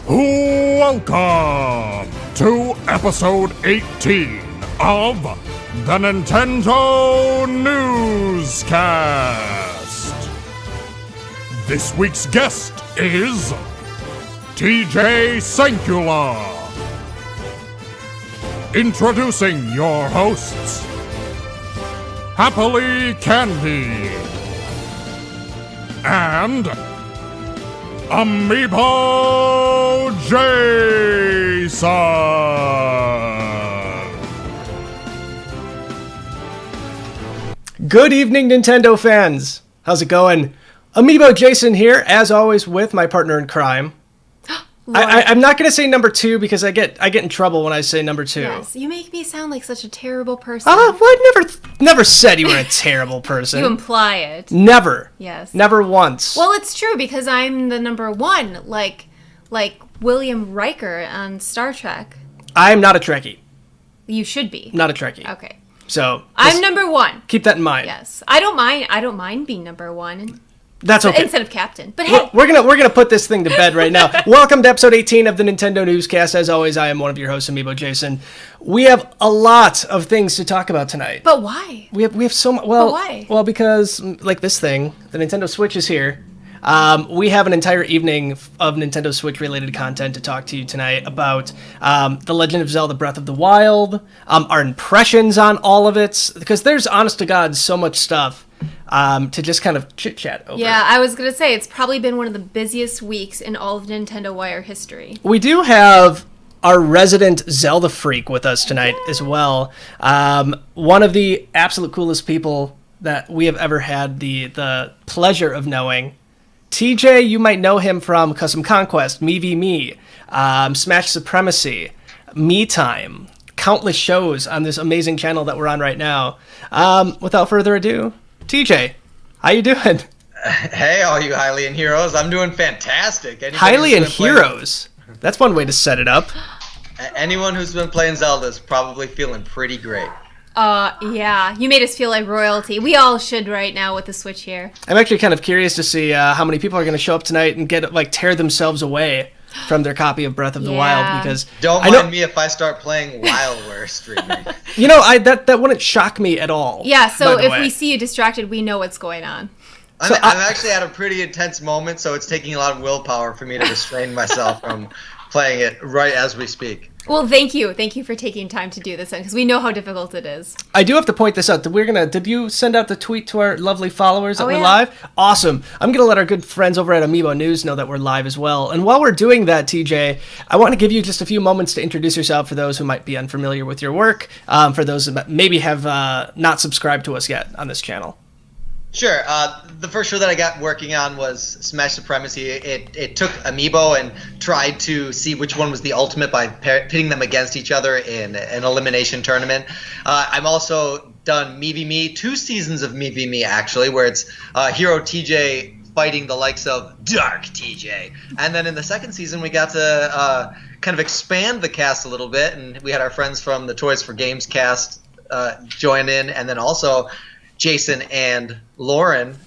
Welcome to episode 18 of the Nintendo Newscast. This week's guest is TJ Cencula. Introducing your hosts, Happily Candied and Amiibo Jason. Good evening, Nintendo fans. How's it going? Amiibo Jason here, as always, with my partner in crime. I'm not going to say number 2 because I get in trouble when I say number 2. Yes, you make me sound like such a terrible person. Well, I never said you were a terrible person. You imply it. Never. Yes. Never once. Well, it's true because I'm the number 1, like William Riker on Star Trek. I'm not a Trekkie. You should be. Not a Trekkie. Okay. So I'm number 1. Keep that in mind. Yes. I don't mind being number 1. That's okay. Instead of captain. But hey, we're gonna put this thing to bed right now. Welcome to episode 18 of the Nintendo Newscast. As always, I am one of your hosts, Amiibo Jason. We have a lot of things to talk about tonight. But why? We have so much. Well, but why? Well, because like this thing, the Nintendo Switch is here. We have an entire evening of Nintendo Switch related content to talk to you tonight about The Legend of Zelda: Breath of the Wild, our impressions on all of it, because there's honest to God so much stuff. To just kind of chit-chat over. Yeah, I was going to say, it's probably been one of the busiest weeks in all of Nintendo Wire history. We do have our resident Zelda freak with us tonight as well. One of the absolute coolest people that we have ever had the pleasure of knowing. TJ, you might know him from Custom Conquest, Me v Me, Smash Supremacy, Me Time, countless shows on this amazing channel that we're on right now. Without further ado, TJ, how you doing? Hey, all you Hylian heroes. I'm doing fantastic. Hylian heroes? That's one way to set it up. Anyone who's been playing Zelda is probably feeling pretty great. Yeah. You made us feel like royalty. We all should right now with the Switch here. I'm actually kind of curious to see how many people are going to show up tonight and tear themselves away from their copy of Breath of the Wild, because don't mind me if I start playing while we're streaming. That wouldn't shock me at all. Yeah, so if we see you distracted, we know what's going on. I'm actually at a pretty intense moment, so it's taking a lot of willpower for me to restrain myself from playing it right as we speak. Well, thank you. Thank you for taking time to do this, because we know how difficult it is. I do have to point this out. Did you send out the tweet to our lovely followers that we're yeah. live? Awesome. I'm going to let our good friends over at Amiibo News know that we're live as well. And while we're doing that, TJ, I want to give you just a few moments to introduce yourself for those who might be unfamiliar with your work, for those that maybe have not subscribed to us yet on this channel. Sure. The first show that I got working on was Smash Supremacy. It took Amiibo and tried to see which one was the ultimate by pitting them against each other in an elimination tournament. I'm also done Me v Me, 2 seasons of Me v Me actually, where it's Hero TJ fighting the likes of Dark TJ. And then in the second season we got to kind of expand the cast a little bit, and we had our friends from the Toys for Games cast join in, and then also Jason and Lauren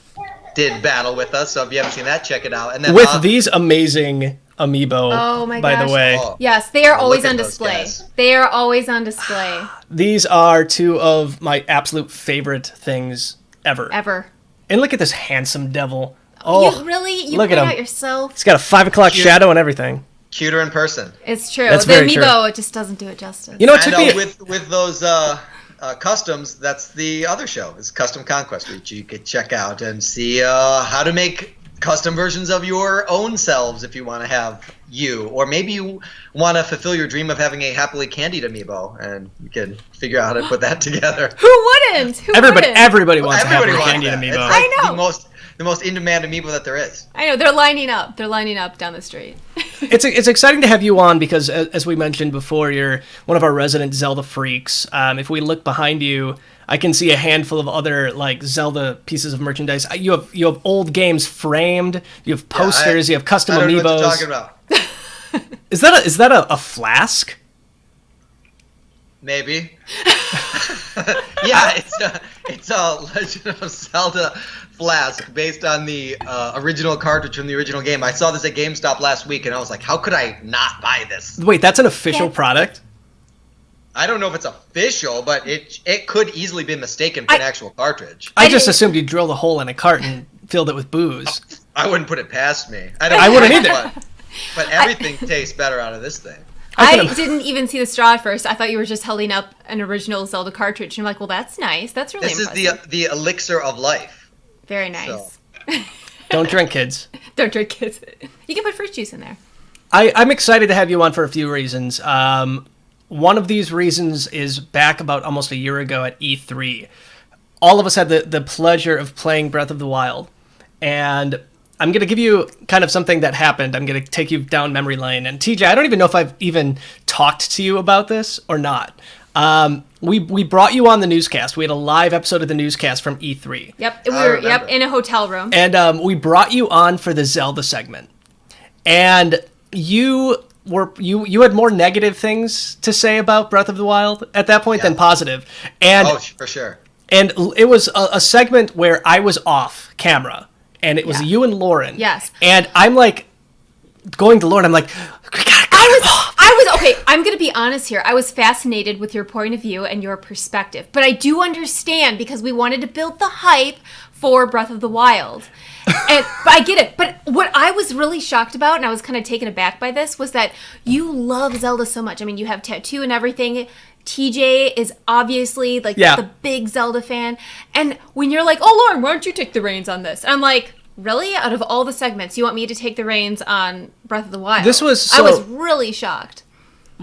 did battle with us, so if you haven't seen that, check it out. And then with these amazing Amiibo, oh my by gosh. the way. Oh. Yes, they are always on display. They are always on display. These are 2 of my absolute favorite things ever. Ever. And look at this handsome devil. Oh, You look put at him. out yourself. He's got a 5 o'clock shadow and everything. Cuter in person. It's true. That's the very Amiibo just doesn't do it justice. You know, it took me with those customs, that's the other show. It's Custom Conquest, which you could check out and see how to make custom versions of your own selves if you want to have you. Or maybe you want to fulfill your dream of having a Happily Candied Amiibo, and you can figure out how to put that together. Who wouldn't? Everybody wants a Everybody Happily wants Candied that. Amiibo. It's like I know. the most in-demand Amiibo that there is. I know. They're lining up. They're lining up down the street. It's exciting to have you on because, as we mentioned before, you're one of our resident Zelda freaks. If we look behind you, I can see a handful of other like Zelda pieces of merchandise. You have old games framed. You have posters. You have custom I don't Amiibos. know what you're talking about. Is that a flask? Maybe. Yeah, it's a Legend of Zelda flask based on the original cartridge from the original game. I saw this at GameStop last week, and I was like, how could I not buy this? Wait, that's an official product? I don't know if it's official, but it could easily be mistaken for an actual cartridge. I just assumed you drilled a hole in a cart and filled it with booze. I wouldn't put it past me. I wouldn't either. But everything tastes better out of this thing. I didn't even see the straw at first. I thought you were just holding up an original Zelda cartridge. And I'm like, well, that's nice. That's really impressive. This is the elixir of life. Very nice. So. Don't drink, kids. Don't drink, kids. You can put fruit juice in there. I'm excited to have you on for a few reasons. One of these reasons is back about almost a year ago at E3. All of us had the pleasure of playing Breath of the Wild. And I'm going to give you kind of something that happened. I'm going to take you down memory lane. And TJ, I don't even know if I've even talked to you about this or not. We brought you on the Newscast. We had a live episode of the Newscast from E3. Yep, we were in a hotel room. And we brought you on for the Zelda segment. And you had more negative things to say about Breath of the Wild at that point than positive. And for sure. And it was a segment where I was off camera. And it was you and Lauren. Yes. And I'm like, going to Lauren, I'm like, I was okay, I'm going to be honest here. I was fascinated with your point of view and your perspective. But I do understand because we wanted to build the hype for Breath of the Wild. But I get it. But what I was really shocked about, and I was kind of taken aback by this, was that you love Zelda so much. I mean, you have tattoo and everything. TJ is obviously the big Zelda fan. And when you're like, oh, Lauren, why don't you take the reins on this? And I'm like, really? Out of all the segments, you want me to take the reins on Breath of the Wild? I was really shocked.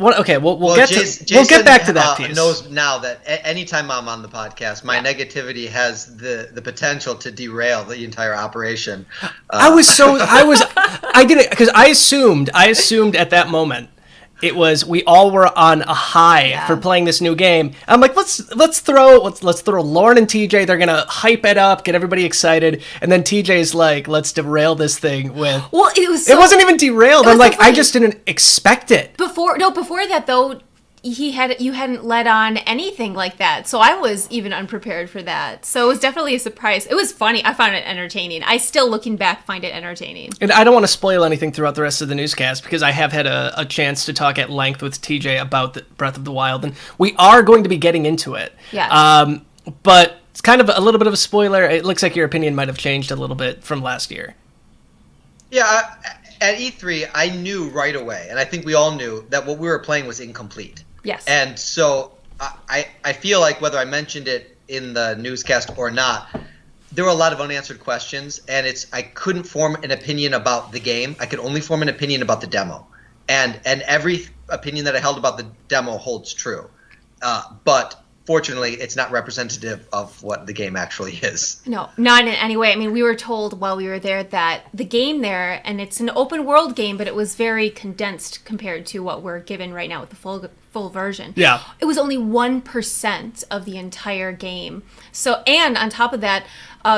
Okay, we'll get back to that piece. Knows now that anytime I'm on the podcast, my negativity has the potential to derail the entire operation. I didn't, because I assumed at that moment it was we all were on a high for playing this new game. I'm like, let's throw Lauren and TJ. They're gonna hype it up, get everybody excited, and then TJ's like, let's derail this thing with. Well, it wasn't even derailed. I'm like, I just didn't expect it. Before that though, you hadn't led on anything like that, so I was even unprepared for that. So it was definitely a surprise. It was funny. I found it entertaining. I still, looking back, find it entertaining. And I don't want to spoil anything throughout the rest of the newscast because I have had a chance to talk at length with TJ about the Breath of the Wild, and we are going to be getting into it. Yeah. But it's kind of a little bit of a spoiler. It looks like your opinion might have changed a little bit from last year. Yeah. At E3, I knew right away, and I think we all knew, that what we were playing was incomplete. Yes. And so I feel like whether I mentioned it in the newscast or not, there were a lot of unanswered questions, and I couldn't form an opinion about the game. I could only form an opinion about the demo. And every opinion that I held about the demo holds true. But fortunately, it's not representative of what the game actually is. No, not in any way. I mean, we were told while we were there that the game there, and it's an open world game, but it was very condensed compared to what we're given right now with the full version. Yeah. It was only 1% of the entire game. So, and on top of that,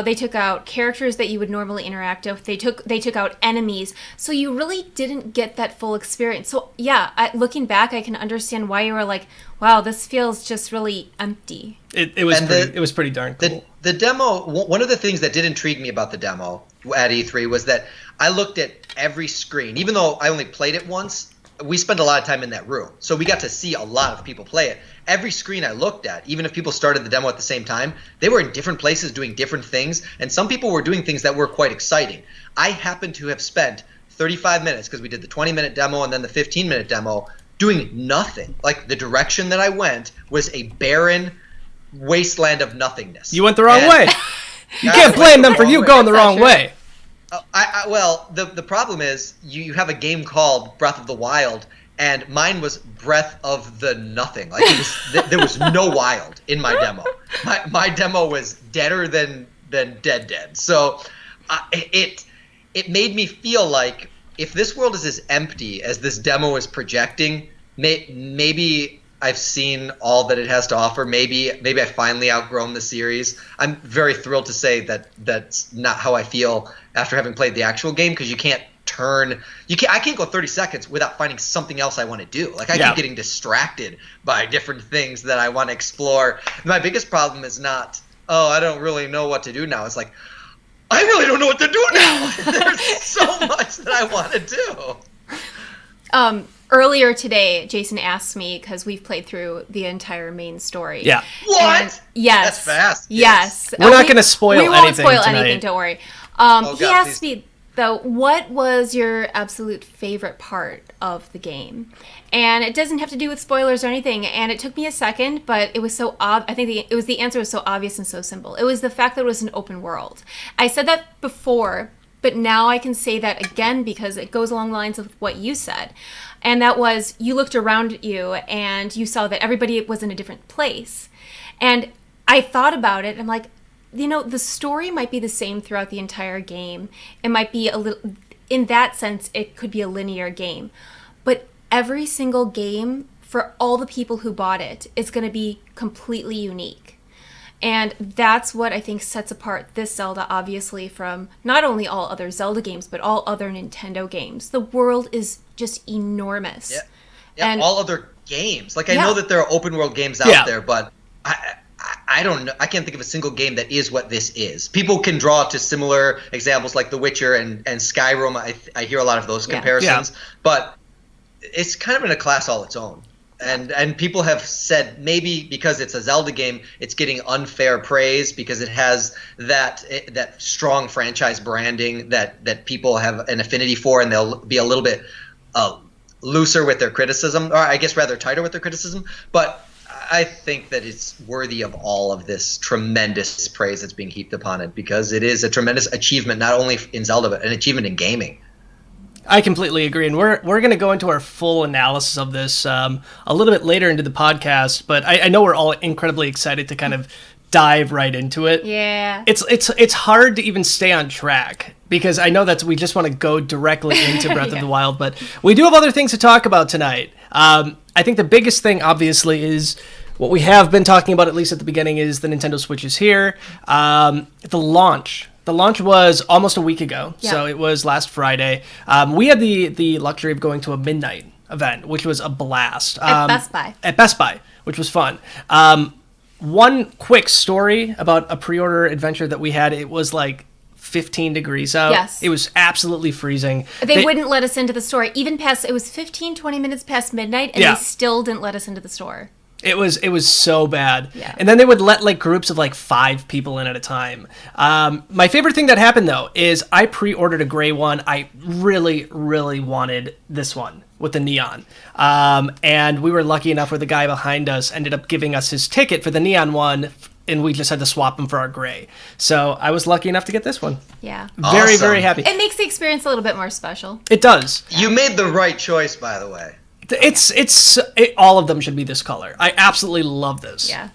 they took out characters that you would normally interact with. They took out enemies. So you really didn't get that full experience. So yeah, looking back, I can understand why you were like, wow, this feels just really empty. It was pretty darn cool. The demo, one of the things that did intrigue me about the demo at E3 was that I looked at every screen. Even though I only played it once, we spent a lot of time in that room. So we got to see a lot of people play it. Every screen I looked at, even if people started the demo at the same time, they were in different places doing different things. And some people were doing things that were quite exciting. I happened to have spent 35 minutes, because we did the 20-minute demo and then the 15-minute demo, doing nothing. Like, the direction that I went was a barren wasteland of nothingness. You went the wrong way. You can't blame them for you going the wrong way. Well, the problem is you have a game called Breath of the Wild, and mine was Breath of the Nothing. Like, there was no wild in my demo. My demo was deader than dead. So it made me feel like if this world is as empty as this demo is projecting, maybe I've seen all that it has to offer. Maybe I finally outgrown the series. I'm very thrilled to say that that's not how I feel after having played the actual game, because you can't turn. I can't go 30 seconds without finding something else I want to do. Like I keep getting distracted by different things that I want to explore. My biggest problem is not, oh, I don't really know what to do now. It's like, I really don't know what to do now. There's so much that I want to do. Earlier today, Jason asked me, because we've played through the entire main story. Yeah. What? And yes. That's fast. Yes. We're not going to spoil anything. We won't spoil tonight. anything, don't worry. God, he asked please. me, though, what was your absolute favorite part of the game? And it doesn't have to do with spoilers or anything. And it took me a second, but it was so I think the answer was so obvious and so simple. It was the fact that it was an open world. I said that before, but now I can say that again because it goes along the lines of what you said. And that was, you looked around you and you saw that everybody was in a different place. And I thought about it. I'm like, the story might be the same throughout the entire game. It might be a little, in that sense, it could be a linear game. But every single game, for all the people who bought it, is going to be completely unique. And that's what I think sets apart this Zelda, obviously, from not only all other Zelda games, but all other Nintendo games. The world is just enormous. Yeah, and all other games. Like, I know that there are open world games out there, but I don't know. I can't think of a single game that is what this is. People can draw to similar examples like The Witcher and Skyrim. I hear a lot of those comparisons. But it's kind of in a class all its own. And people have said maybe because it's a Zelda game, it's getting unfair praise because it has that strong franchise branding that people have an affinity for, and they'll be a little bit looser with their criticism, or I guess rather tighter with their criticism. But I think that it's worthy of all of this tremendous praise that's being heaped upon it because it is a tremendous achievement, not only in Zelda, but an achievement in gaming. I completely agree, and we're going to go into our full analysis of this a little bit later into the podcast. But I know we're all incredibly excited to kind of dive right into it. Yeah, it's hard to even stay on track because I know that we just want to go directly into Breath of the Wild, but we do have other things to talk about tonight. I think the biggest thing, obviously, is what we have been talking about, at least at the beginning, is the Nintendo Switch is here. The launch. The launch was almost a week ago, so it was last Friday. We had the luxury of going to a midnight event, which was a blast. At Best Buy. At Best Buy, which was fun. One quick story about a pre-order adventure that we had. It was like 15 degrees out. Yes. It was absolutely freezing. They wouldn't let us into the store. Even past, it was 15, 20 minutes past midnight, and they still didn't let us into the store. It was so bad. Yeah. And then they would let like groups of like 5 people in at a time. My favorite thing that happened though is I pre-ordered a gray one. I really, really wanted this one with the neon. And we were lucky enough where the guy behind us ended up giving us his ticket for the neon one, and we just had to swap him for our gray. So I was lucky enough to get this one. Yeah. Very, Awesome. very happy. It makes the experience a little bit more special. It does. You made the right choice, by the way. All of them should be this color. I absolutely love this. Yeah.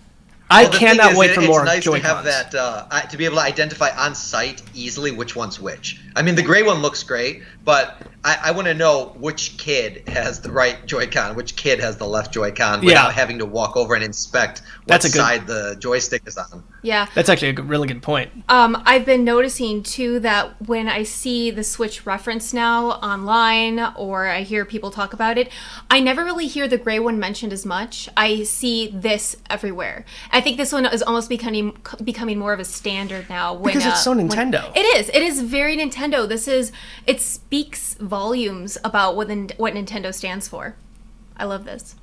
I Well, the cannot thing is, wait for more It's nice Joy-Cons. to have that, to be able to identify on site easily which one's which. I mean, the gray one looks great, but I want to know which kid has the right Joy-Con, which kid has the left Joy-Con without having to walk over and inspect what side the joystick is on. Yeah. That's actually a really good point. I've been noticing, too, that when I see the Switch reference now online or I hear people talk about it, I never really hear the gray one mentioned as much. I see this everywhere. I think this one is almost becoming more of a standard now. Because it's so Nintendo. It is. It is very Nintendo. It speaks volumes about what Nintendo stands for. I love this.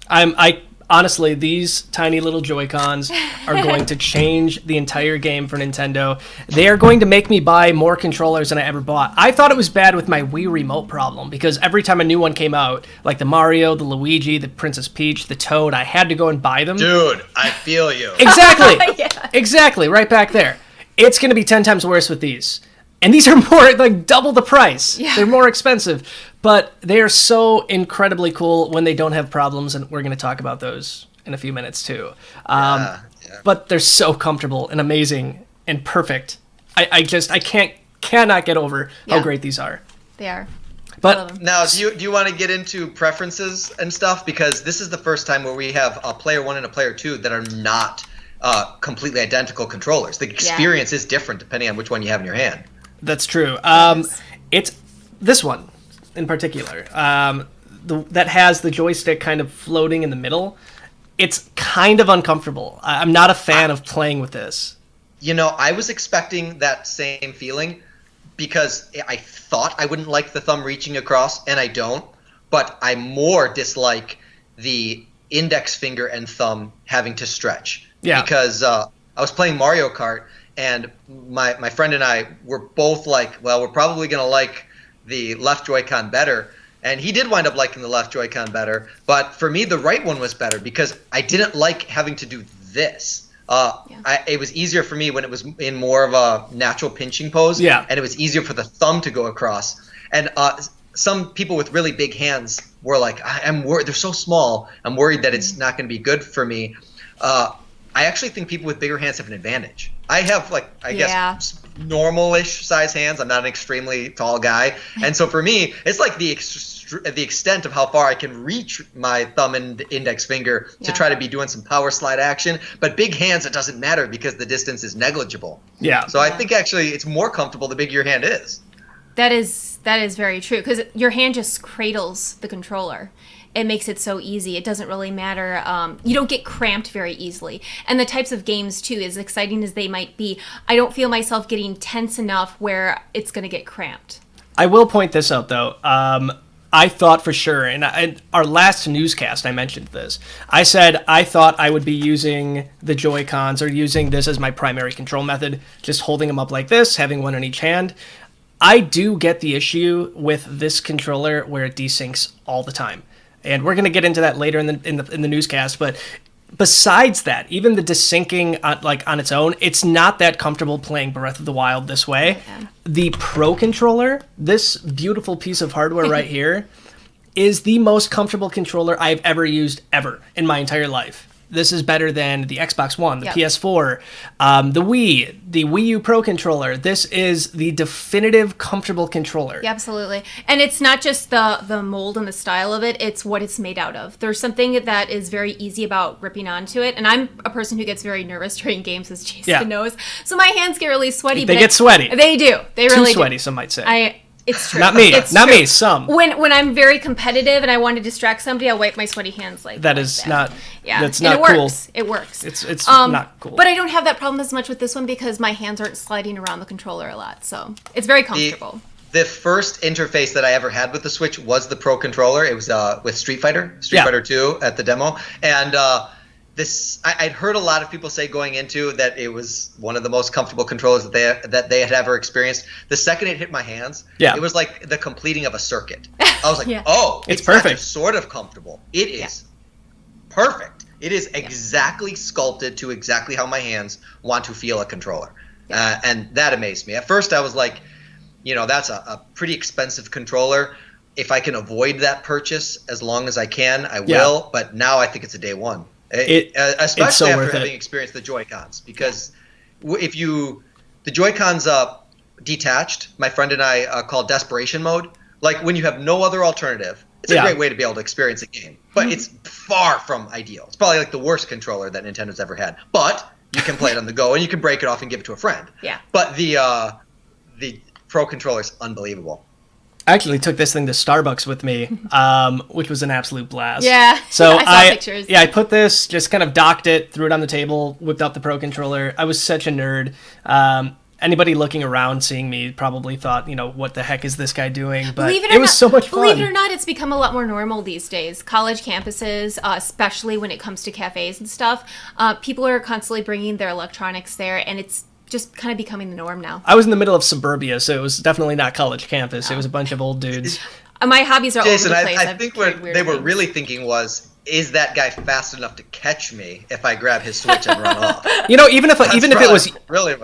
Honestly, these tiny little Joy-Cons are going to change the entire game for Nintendo. They are going to make me buy more controllers than I ever bought. I thought it was bad with my Wii Remote problem because every time a new one came out, like the Mario, the Luigi, the Princess Peach, the Toad, I had to go and buy them. Dude, I feel you. Exactly. Yeah. Exactly, right back there. It's going to be 10 times worse with these. And these are more, like, double the price. Yeah. They're more expensive. But they are so incredibly cool when they don't have problems, and we're going to talk about those in a few minutes, too. But they're so comfortable and amazing and perfect. I cannot get over how great these are. They are. But Now, do you want to get into preferences and stuff? Because this is the first time where we have a player 1 and a player 2 that are not completely identical controllers. The experience is different depending on which one you have in your hand. that's true. It's this one. in particular, that has the joystick kind of floating in the middle, it's kind of uncomfortable. I'm not a fan of playing with this. You know, I was expecting that same feeling because I thought I wouldn't like the thumb reaching across, and I don't. But I more dislike the index finger and thumb having to stretch. Yeah. Because I was playing Mario Kart, and my friend and I were both like, well, we're probably going to like the left Joy-Con better. And he did wind up liking the left Joy-Con better. But for me, the right one was better because I didn't like having to do this. It was easier for me when it was in more of a natural pinching pose. Yeah. And it was easier for the thumb to go across. And some people with really big hands were like, I'm worried. They're so small. I'm worried that it's not going to be good for me. I actually think people with bigger hands have an advantage. I have, like, I guess, normal-ish size hands. I'm not an extremely tall guy. And so for me, it's like the extent of how far I can reach my thumb and index finger to try to be doing some power slide action. But big hands, it doesn't matter because the distance is negligible. Yeah. So I think actually it's more comfortable the bigger your hand is. That is very true because your hand just cradles the controller. It makes it so easy. It doesn't really matter. You don't get cramped very easily. And the types of games, too, as exciting as they might be, I don't feel myself getting tense enough where it's going to get cramped. I will point this out, though. I thought for sure, and our last newscast, I mentioned this. I said I thought I would be using the Joy-Cons or using this as my primary control method, just holding them up like this, having one in each hand. I do get the issue with this controller where it desyncs all the time. And we're going to get into that later in the newscast, but besides that, even the desyncing on its own, it's not that comfortable playing Breath of the Wild this way. Okay. The Pro controller, this beautiful piece of hardware right here, is the most comfortable controller I've ever used ever in my entire life. This is better than the Xbox One, the PS4, the Wii, the Wii U Pro controller. This is the definitive comfortable controller. Yeah, absolutely. And it's not just the mold and the style of it, it's what it's made out of. There's something that is very easy about gripping onto it. And I'm a person who gets very nervous during games, as Jason knows. So my hands get really sweaty. They get sweaty. They do. They really do. Too sweaty, some might say. It's true. Not me. It's not true. Me. Some. When I'm very competitive and I want to distract somebody, I wipe my sweaty hands like that. Is that. not. Yeah, that's and not cool. It works. It's not cool. But I don't have that problem as much with this one because my hands aren't sliding around the controller a lot, so it's very comfortable. The first interface that I ever had with the Switch was the Pro controller. It was with Street Fighter 2 at the demo, and I'd heard a lot of people say going into that it was one of the most comfortable controllers that they had ever experienced. The second it hit my hands, it was like the completing of a circuit. I was like, oh, it's perfect. Not just sort of comfortable. It is perfect. It is exactly sculpted to exactly how my hands want to feel a controller. And that amazed me. At first I was like, that's a pretty expensive controller. If I can avoid that purchase as long as I can, I will. But now I think it's a day one. Especially after having experienced the Joy-Cons, because if the Joy-Cons detached, my friend and I call desperation mode. Like when you have no other alternative, it's a great way to be able to experience a game, but it's far from ideal. It's probably like the worst controller that Nintendo's ever had, but you can play it on the go and you can break it off and give it to a friend. Yeah. But the Pro controller is unbelievable. I actually took this thing to Starbucks with me, which was an absolute blast. Yeah, so I saw pictures. Yeah, I put this, just kind of docked it, threw it on the table, whipped out the Pro controller. I was such a nerd. Anybody looking around seeing me probably thought, what the heck is this guy doing? But it was so much fun. Believe it or not, it's become a lot more normal these days. College campuses, especially when it comes to cafes and stuff, people are constantly bringing their electronics there, and it's just kind of becoming the norm now. I was in the middle of suburbia, so it was definitely not college campus. It was a bunch of old dudes. My hobbies are Jason, all over the place. I think what they were really thinking was, is that guy fast enough to catch me if I grab his Switch and run off? Even if it was really,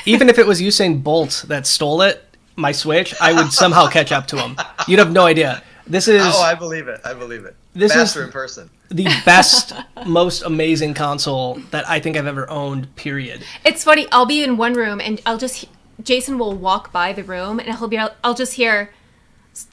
even if it was Usain Bolt that stole it, my Switch, I would somehow catch up to him. You'd have no idea. This is. Oh, I believe it. This faster is in person. The best, most amazing console that I think I've ever owned. Period. It's funny. I'll be in one room and Jason will walk by the room and I'll just hear,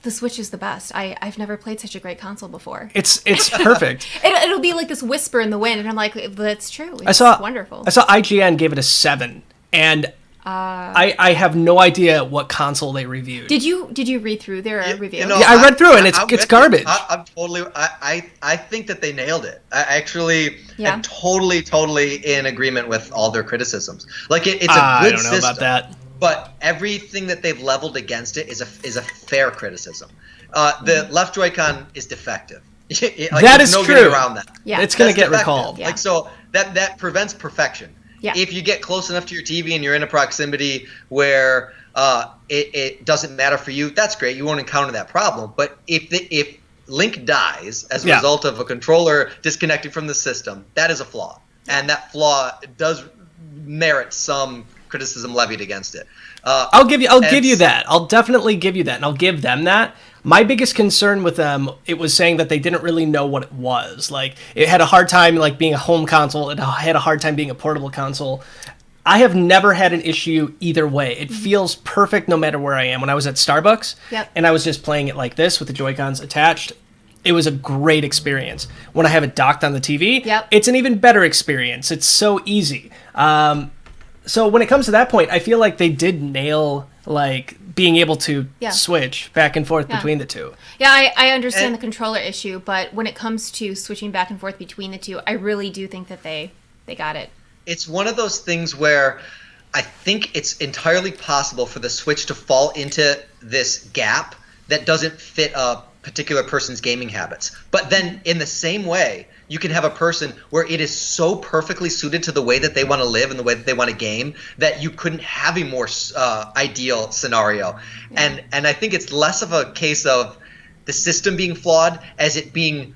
the Switch is the best. I've never played such a great console before. It's perfect. It'll be like this whisper in the wind, and I'm like, that's true. It's wonderful. I saw IGN gave it a 7, and I have no idea what console they reviewed. Did you read through their review? You know, Yeah, I read through it, and it's garbage. I'm totally. I think that they nailed it. I actually Yeah. am totally in agreement with all their criticisms. Like it's a good I don't know system, about that. but everything that they've leveled against it is a fair criticism. The left Joy-Con is defective. Like, That there's is no true. getting around that. Yeah. It's going to That's get defective. recalled. Yeah. Like so that prevents perfection. Yeah. If you get close enough to your TV and you're in a proximity where it doesn't matter for you, that's great. You won't encounter that problem. But if Link dies as a Yeah. result of a controller disconnected from the system, that is a flaw, and that flaw does merit some criticism levied against it. I'll give you that. I'll definitely give you that, and I'll give them that. My biggest concern with them, it was saying that they didn't really know what it was. Like, it had a hard time like being a home console. It had a hard time being a portable console. I have never had an issue either way. It feels perfect no matter where I am. When I was at Starbucks, Yep. and I was just playing it like this with the Joy-Cons attached, it was a great experience. When I have it docked on the TV, Yep. it's an even better experience. It's so easy. So when it comes to that point, I feel like they did nail like being able to Yeah. switch back and forth Yeah. between the two. Yeah, I understand And- the controller issue, but when it comes to switching back and forth between the two, I really do think that they got it. It's one of those things where I think it's entirely possible for the Switch to fall into this gap that doesn't fit a particular person's gaming habits. But then in the same way, you can have a person where it is so perfectly suited to the way that they want to live and the way that they want to game that you couldn't have a more ideal scenario. And I think it's less of a case of the system being flawed as it being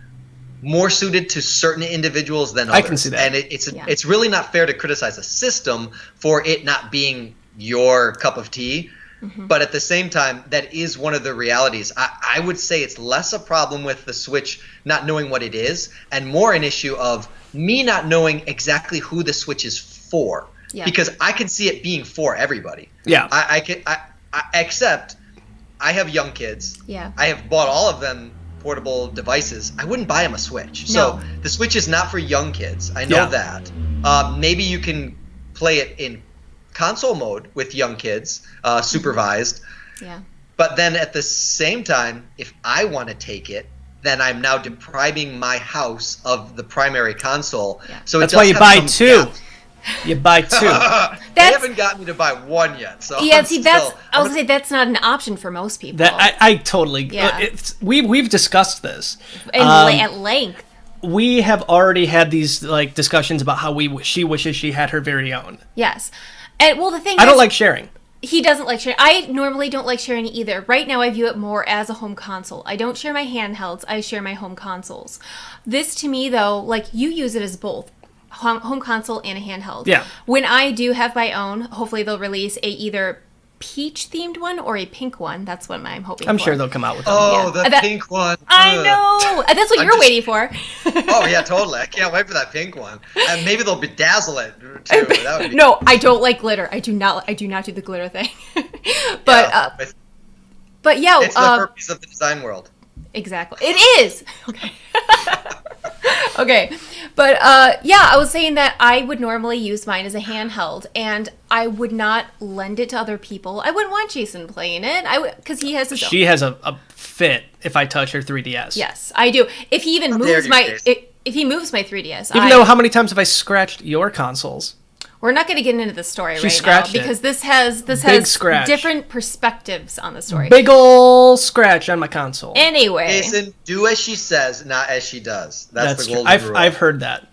more suited to certain individuals than others. I can see that. And it's really not fair to criticize a system for it not being your cup of tea. But at the same time, that is one of the realities. I would say it's less a problem with the Switch not knowing what it is and more an issue of me not knowing exactly who the Switch is for. Yeah. Because I can see it being for everybody. Yeah. Except I have young kids. Yeah. I have bought all of them portable devices. I wouldn't buy them a Switch. So No. the Switch is not for young kids. I know Yeah. that. Maybe you can play it in console mode with young kids, supervised. Yeah. But then at the same time, if I want to take it, then I'm now depriving my house of the primary console. Yeah. So That's it why does you have buy some two. gaps. You buy two. They haven't got me to buy one yet. So Yeah, I'm see, still- I was gonna say that's not an option for most people. That I totally. Yeah. We've discussed this. and at length. We have already had these like discussions about how she wishes she had her very own. Yes. And well, the thing I is, don't like sharing. he doesn't like sharing. I normally don't like sharing either. Right now, I view it more as a home console. I don't share my handhelds. I share my home consoles. This, to me, though, like you use it as both. Home console and a handheld. Yeah. When I do have my own, hopefully they'll release a either peach themed one or a pink one. That's what I'm hoping I'm for. sure they'll come out with them. Oh, Yeah. the That- pink one. I Ugh. know. That's what I'm you're just- waiting for. Oh yeah, totally. I can't wait for that pink one. And maybe they'll bedazzle it too. That would be No, I don't like glitter. I do not do the glitter thing. But yeah, it's but yeah, the herpes of the design world. exactly. It is. Okay. Okay. But yeah, I was saying that I would normally use mine as a handheld, and I would not lend it to other people. I wouldn't want Jason playing it. Because he has his own. She has a fit if I touch her 3DS. Yes, I do. If he even How dare moves you, my Jason. if he moves my 3DS, Even though how many times have I scratched your consoles? we're not going to get into the story right now scratched it. because this has scratch. different perspectives on the story. Big ol' scratch on my console. Anyway, Jason, do as she says, not as she does. That's the true. golden rule. I've heard that.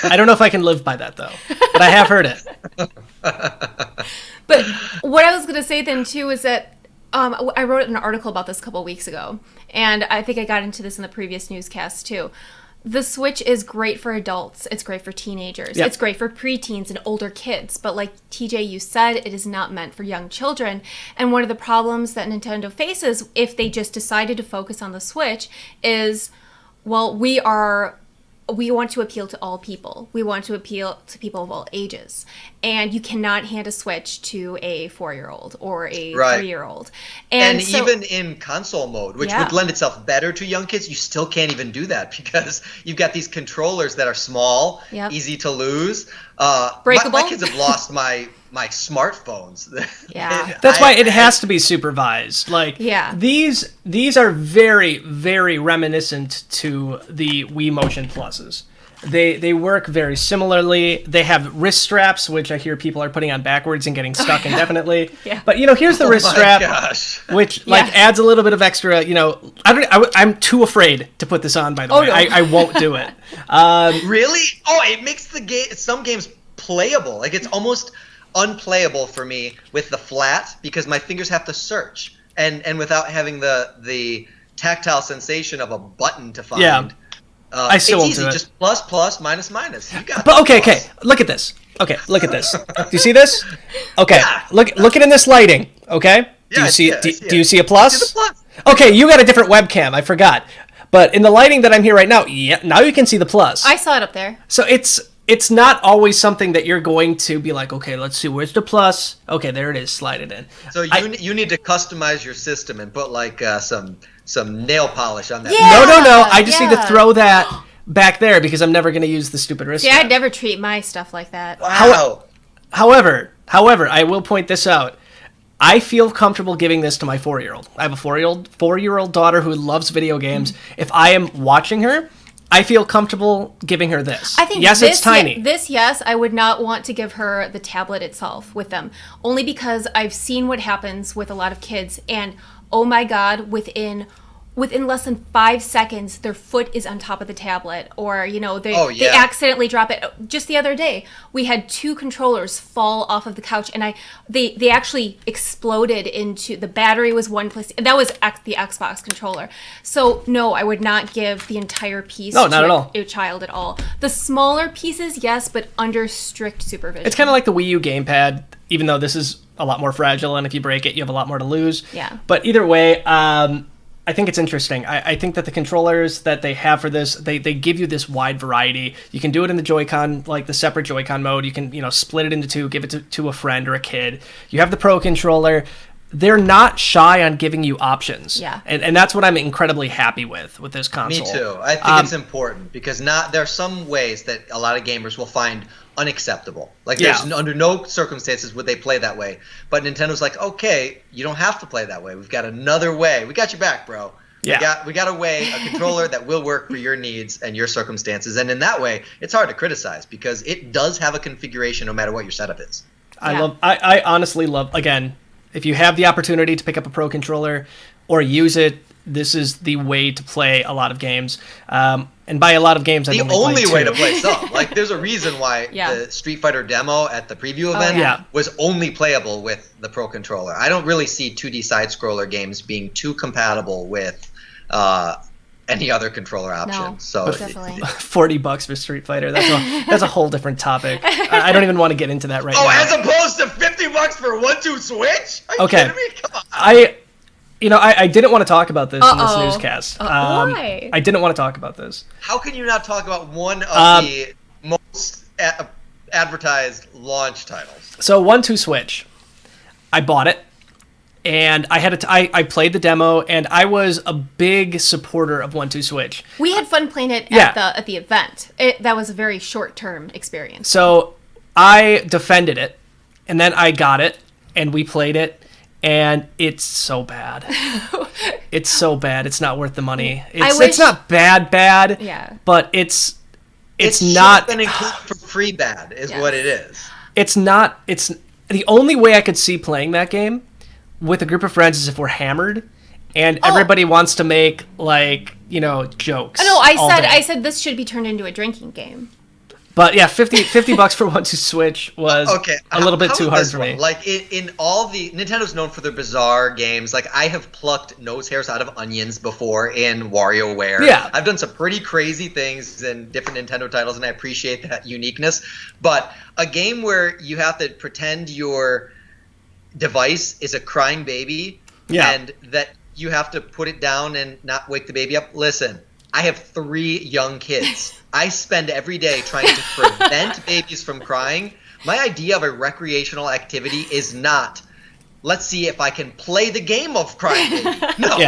I don't know if I can live by that though, but I have heard it. but what I was going to say then too is that I wrote an article about this a couple weeks ago, and I think I got into this in the previous newscast too. The Switch is great for adults. It's great for teenagers. Yep. It's great for preteens and older kids. But like TJ, you said, it is not meant for young children. And one of the problems that Nintendo faces if they just decided to focus on the Switch is, well, we want to appeal to all people. We want to appeal to people of all ages. And you cannot hand a Switch to a 4-year-old or a Right. 3-year-old. And so, even in console mode, which Yeah. would lend itself better to young kids, you still can't even do that because you've got these controllers that are small, Yep. easy to lose. Breakable. My kids have lost my my smartphones. Yeah. That's why it has to be supervised. Like, Yeah. these are very, very reminiscent to the Wii Motion Pluses. They work very similarly. They have wrist straps, which I hear people are putting on backwards and getting stuck indefinitely. Yeah. But here's the wrist strap, Gosh. which Yeah. adds a little bit of extra. I'm too afraid to put this on. By the way, no. I won't do it. Really? Oh, it makes some games playable. Like, it's almost unplayable for me with the flat because my fingers have to search, and without having the tactile sensation of a button to find. Yeah. I still it's won't easy. do it. Just plus, minus. You got But it. okay. Look at this. Okay, look at this. Do you see this? Okay, Yeah. look at in this lighting. Okay. Do Yeah, you I see? see it, I see Do you it. see a plus? See the plus. Okay, you got a different webcam. I forgot. But in the lighting that I'm here right now, yeah, now you can see the plus. I saw it up there. So it's not always something that you're going to be like, okay, let's see, where's the plus? Okay, there it is. Slide it in. So you need to customize your system and put like some nail polish on that. Yeah. No. I just need to Yeah. throw that back there because I'm never going to use the stupid wrist See, strap. I'd never treat my stuff like that. Wow. However, I will point this out. I feel comfortable giving this to my 4-year-old. I have a 4-year-old daughter who loves video games. If I am watching her, I feel comfortable giving her this. I think yes, this, it's tiny. Yes, I would not want to give her the tablet itself with them, only because I've seen what happens with a lot of kids, and oh my God, within less than 5 seconds, their foot is on top of the tablet, or they accidentally drop it. Just the other day, we had 2 controllers fall off of the couch, and they actually exploded into the battery was one place. That was the Xbox controller. So no, I would not give the entire piece No, not to at all. a child at all. The smaller pieces, yes, but under strict supervision. It's kind of like the Wii U gamepad, even though this is a lot more fragile, and if you break it, you have a lot more to lose. Yeah. But either way, I think it's interesting. I think that the controllers that they have for this, they give you this wide variety. You can do it in the Joy-Con, like the separate Joy-Con mode. You can, split it into 2, give it to a friend or a kid. You have the Pro controller. They're not shy on giving you options. Yeah. And that's what I'm incredibly happy with this console. Me too. I think it's important because there are some ways that a lot of gamers will find unacceptable. Like under no circumstances would they play that way. But Nintendo's like, okay, you don't have to play that way. We've got another way. We got your back, bro. Yeah. We got a way, a controller that will work for your needs and your circumstances. And in that way, it's hard to criticize because it does have a configuration no matter what your setup is. I honestly love, again, if you have the opportunity to pick up a Pro controller or use it, this is the way to play a lot of games. And by a lot of games, I the mean only way 2. to play some. Like, there's a reason why the Street Fighter demo at the preview event was only playable with the Pro controller. I don't really see 2D side-scroller games being too compatible with any other controller option. No, so definitely. $40 for Street Fighter. That's a whole different topic. I don't even want to get into that right now. As opposed to $50 for 1-2 Switch? Are you kidding me? Come on. I didn't want to talk about this in this newscast. Why? I didn't want to talk about this. How can you not talk about one of the most advertised launch titles? So 1-2 Switch, I bought it, and I played the demo, and I was a big supporter of 1-2 Switch. We had fun playing it at the event. That was a very short-term experience. So I defended it, and then I got it, and we played it. And it's so bad. It's so bad. It's not worth the money. It's not bad. Yeah. But it's not been included for free bad is what it is. It's not. It's the only way I could see playing that game with a group of friends is if we're hammered and everybody wants to make jokes. No, I said this should be turned into a drinking game. But yeah, $50 for 1-2 Switch was a little bit too hard for me. Like in all the Nintendo's known for their bizarre games. Like I have plucked nose hairs out of onions before in WarioWare. Yeah, I've done some pretty crazy things in different Nintendo titles, and I appreciate that uniqueness. But a game where you have to pretend your device is a crying baby, and that you have to put it down and not wake the baby up. Listen, I have 3 young kids. I spend every day trying to prevent babies from crying. My idea of a recreational activity is not, let's see if I can play the game of crying baby. No.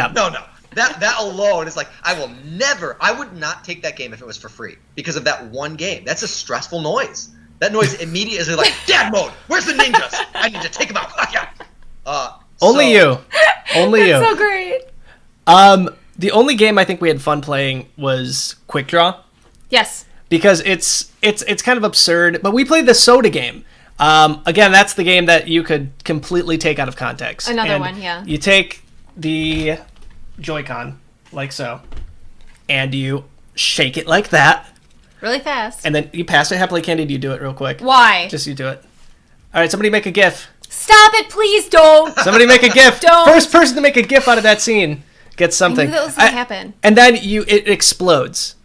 That alone is like, I would not take that game if it was for free because of that one game. That's a stressful noise. That noise immediately is like, dad mode, where's the ninjas? I need to take them out. Yeah. Only you. That's so great. The only game I think we had fun playing was Quick Draw. Yes. Because it's kind of absurd, but we played the soda game. Again, that's the game that you could completely take out of context. Another one, yeah. You take the Joy-Con, like so, and you shake it like that. Really fast. And then you pass it happily, Candied. You do it real quick. Why? Just you do it. All right, somebody make a GIF. Stop it, please don't. Somebody make a GIF. Don't. First person to make a GIF out of that scene gets something. I knew that was going to happen. And then it explodes.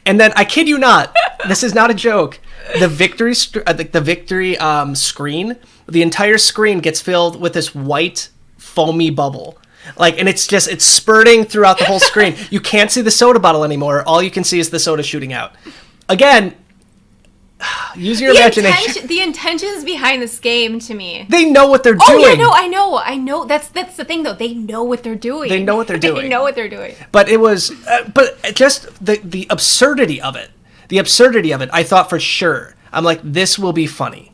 And then I kid you not, this is not a joke. The victory screen, the entire screen gets filled with this white foamy bubble. And it's spurting throughout the whole screen. You can't see the soda bottle anymore. All you can see is the soda shooting out. Again, use your imagination. The intentions behind this game, to me. They know what they're doing. Oh yeah, no, I know. That's the thing, though. They know what they're doing. They know what they're doing. They know what they're doing. But it was, just the absurdity of it. The absurdity of it. I thought for sure. I'm like, this will be funny.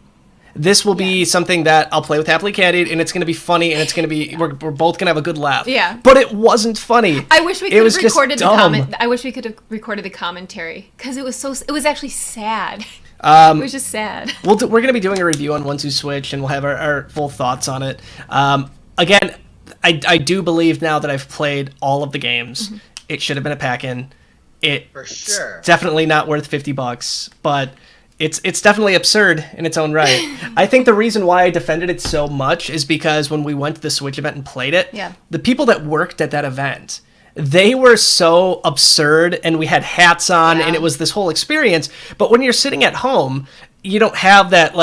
This will be something that I'll play with Happily Candied, and it's going to be funny, and it's going to be we're both going to have a good laugh. Yeah. But it wasn't funny. I wish we could have recorded I wish we could have recorded the commentary, because it was actually sad. It was just sad. We're going to be doing a review on 1-2 Switch, and we'll have our full thoughts on it. Again, I do believe now that I've played all of the games, it should have been a pack-in. For sure. Definitely not worth $50, but it's definitely absurd in its own right. I think the reason why I defended it so much is because when we went to the Switch event and played it, the people that worked at that event, they were so absurd, and we had hats on, and it was this whole experience. But when you're sitting at home, you don't have that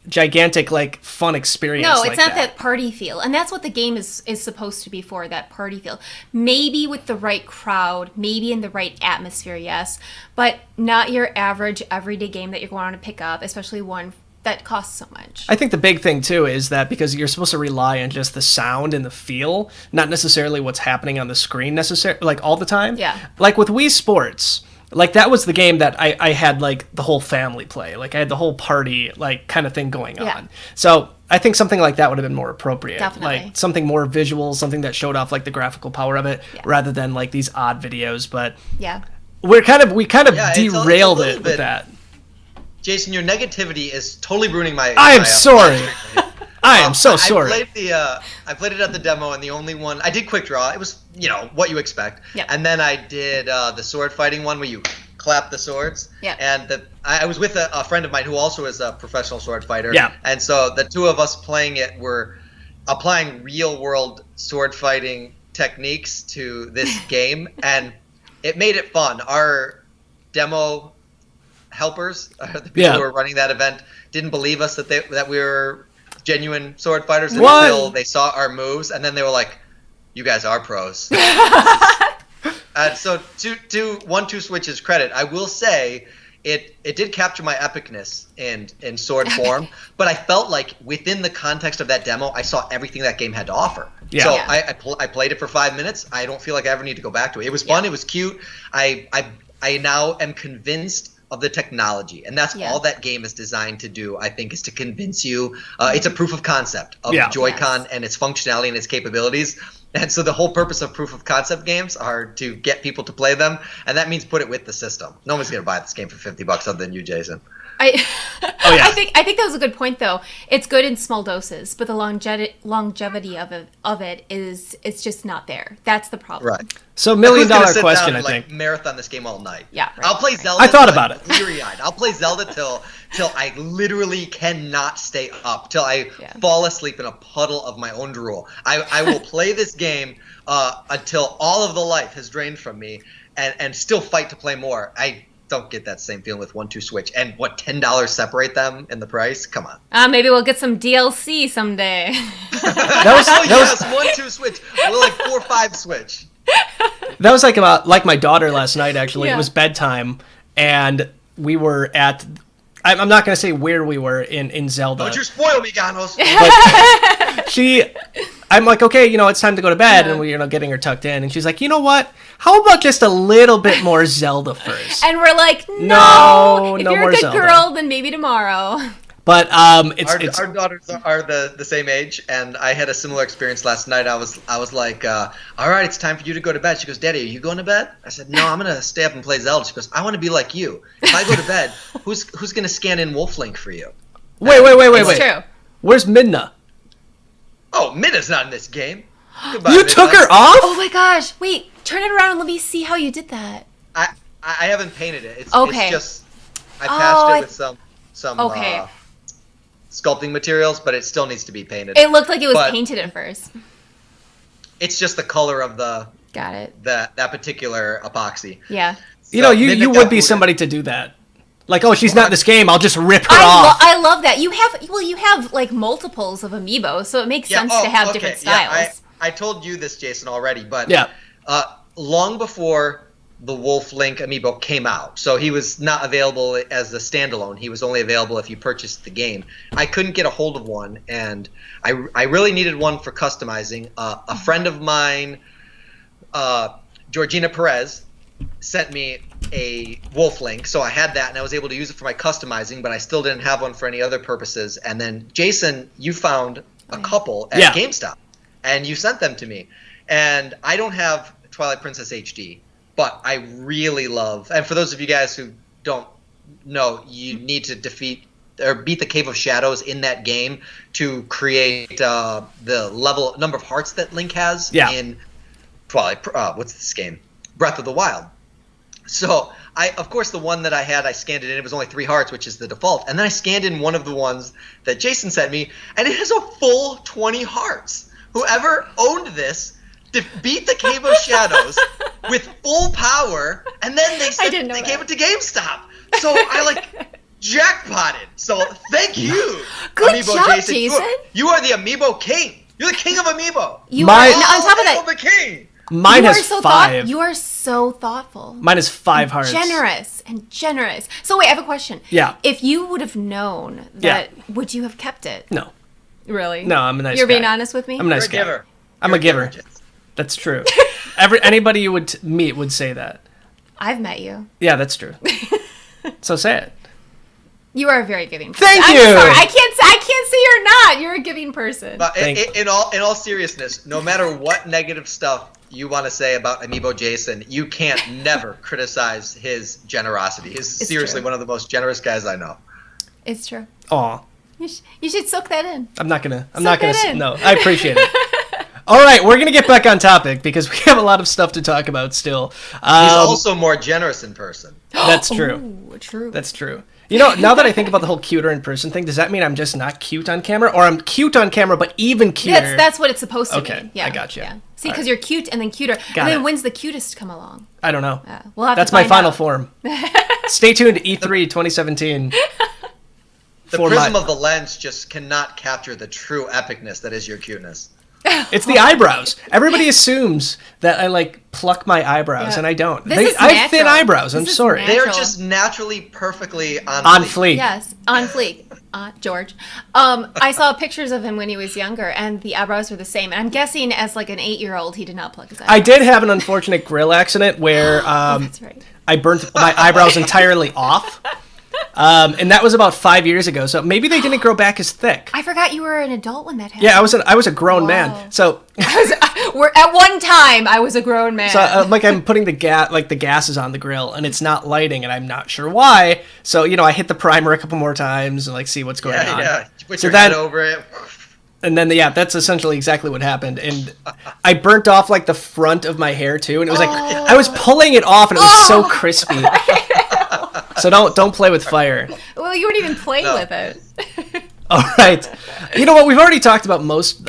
gigantic fun experience. No, it's not that party feel, and that's what the game is supposed to be for. That party feel, maybe with the right crowd, maybe in the right atmosphere, yes, but not your average everyday game that you're going to pick up, especially one that costs so much. I think the big thing too is that because you're supposed to rely on just the sound and the feel, not necessarily what's happening on the screen necessarily all the time. Yeah. Like with Wii Sports, that was the game that I had the whole family play. I had the whole party kind of thing going on. So I think something like that would have been more appropriate. Definitely. Something more visual, something that showed off the graphical power of it, rather than these odd videos. But we kind of derailed it with that. Jason, your negativity is totally ruining my. I am sorry. I am so sorry. I played it at the demo, and the only one I did Quick Draw. It was what you expect. Yep. And then I did the sword fighting one where you clap the swords. Yeah. And I was with a friend of mine who also is a professional sword fighter. Yeah. And so the two of us playing it were applying real world sword fighting techniques to this game, and it made it fun. Our demo helpers, the people who were running that event, didn't believe us that we were genuine sword fighters until they saw our moves, and then they were like, "You guys are pros." So to 1-2 Switch's credit, I will say it did capture my epicness in sword form, but I felt like within the context of that demo, I saw everything that game had to offer. Yeah. So I played it for 5 minutes. I don't feel like I ever need to go back to it. It was fun. It was cute. I now am convinced of the technology, and that's all that game is designed to do. I think is to convince you. It's a proof of concept of the Joy-Con and its functionality and its capabilities. And so the whole purpose of proof of concept games are to get people to play them, and that means put it with the system. No one's gonna buy this game for $50 other than you, Jason. I think that was a good point, though. It's good in small doses, but the longevity of it is it's just not there. That's the problem. Right. So $1 million question, I think. Marathon this game all night. Yeah. Right, I'll play Zelda. I thought about it. Teary-eyed. I'll play Zelda till I literally cannot stay up, till I fall asleep in a puddle of my own drool. I will play this game until all of the life has drained from me, and still fight to play more. I don't get that same feeling with 1-2 Switch. And what, $10 separate them in the price? Come on. Maybe we'll get some DLC someday. That was 1-2 Switch. We're like 4-5 Switch. That was like my daughter last night, actually. Yeah. It was bedtime, and we were at... I'm not going to say where we were in Zelda. Don't you spoil me, Ganos. But I'm like, okay, it's time to go to bed, Yeah. and we're getting her tucked in, and she's like, you know what? How about just a little bit more Zelda first? And we're like, No, no. If no you're more a good Zelda. girl, then maybe tomorrow. But it's Our daughters are the same age, and I had a similar experience last night. I was like, all right, it's time for you to go to bed. She goes, Daddy, are you going to bed? I said, no, I'm gonna stay up and play Zelda. She goes, I want to be like you. If I go to bed, who's gonna scan in Wolf Link for you? wait. It's true. Where's Midna? Oh, Minna's not in this game. Goodbye, You Minna. took her off? Oh my gosh. Wait, turn it around and let me see how you did that. I haven't painted it. It's Okay. just I patched it with some Okay. sculpting materials, but it still needs to be painted. It looked like it was But- painted at first. It's just the color of Got it. that particular epoxy. Yeah. You So you Minna would got be booted. somebody to do that. Like, oh, she's not in this game. I'll just rip her I off. love that. You have like multiples of Amiibo, so it makes sense to have different styles. Yeah, I told you this, Jason, already, but Yeah. long before the Wolf Link Amiibo came out, so he was not available as a standalone. He was only available if you purchased the game. I couldn't get a hold of one, and I really needed one for customizing. A friend of mine, Georgina Perez, sent me a Wolf Link, so I had that, and I was able to use it for my customizing, but I still didn't have one for any other purposes. And then, Jason, you found a couple at Yeah. GameStop, and you sent them to me. And I don't have Twilight Princess HD, but I really love, and for those of you guys who don't know, you need to beat the Cave of Shadows in that game to create the number of hearts that Link has in Twilight. What's this game? Breath of the Wild. So of course, the one that I had, I scanned it in. It was only 3 hearts, which is the default. And then I scanned in one of the ones that Jason sent me, and it has a full 20 hearts. Whoever owned this beat the Cave of Shadows with full power, and then they gave it to GameStop. So I jackpotted. So thank you, Good Amiibo job, Jason. Jason. You are the Amiibo king. You're the king of Amiibo. You My- are, on top of Hail that, the king. Mine you has are so 5. You are so thoughtful. Mine has 5 hearts. Generous and generous. So wait, I have a question. Yeah. If you would have known that, would you have kept it? No. Really? No, I'm a nice You're being guy. honest with me? I'm a nice You're a guy. giver. I'm You're a giver. Jason. That's true. Anybody you would meet would say that. I've met you. Yeah, that's true. So say it. You are a very giving person. Thank I'm you. sorry. I can't say you're not. You're a giving person. But Thank- in all seriousness, no matter what negative stuff you want to say about Amiibo Jason, you can't never criticize his generosity. He's seriously true. one of the most generous guys I know. It's true. Aw. You should soak that in. I'm not gonna. that in. No, I appreciate it. All right, we're gonna get back on topic because we have a lot of stuff to talk about still. He's also more generous in person. That's true. Ooh, true. That's true. Now that I think about the whole cuter in person thing, does that mean I'm just not cute on camera, or I'm cute on camera but even cuter? That's what it's supposed to Okay, mean. Yeah, I gotcha. Yeah. See, All because right. you're cute and then cuter. Got and then it. when's the cutest come along? I don't know. We'll have That's to my find final out. form. Stay tuned to E3 2017. The For prism my- of the lens just cannot capture the true epicness that is your cuteness. It's the eyebrows. Everybody assumes that I pluck my eyebrows, Yeah. and I don't. This is I have thin natural. eyebrows. I'm This is sorry. natural. They're just naturally perfectly On fleek. Yes, on fleek. George. I saw pictures of him when he was younger, and the eyebrows were the same. And I'm guessing as an 8-year-old, he did not pluck his eyebrows. I did have an unfortunate grill accident where That's right. I burnt my eyebrows entirely off. And that was about 5 years ago, so maybe they didn't grow back as thick. I forgot you were an adult when that happened. Yeah, I was a grown Wow. man. So At one time, I was a grown man. I'm putting the gases on the grill, and it's not lighting, and I'm not sure why. So I hit the primer a couple more times and see what's going on. Yeah. Put So your that- head over it. And then that's essentially exactly what happened. And I burnt off the front of my hair too, and it was I was pulling it off, and it was so crispy. So don't play with fire. Well, you weren't even playing No. with it. All right. You know what? We've already talked about most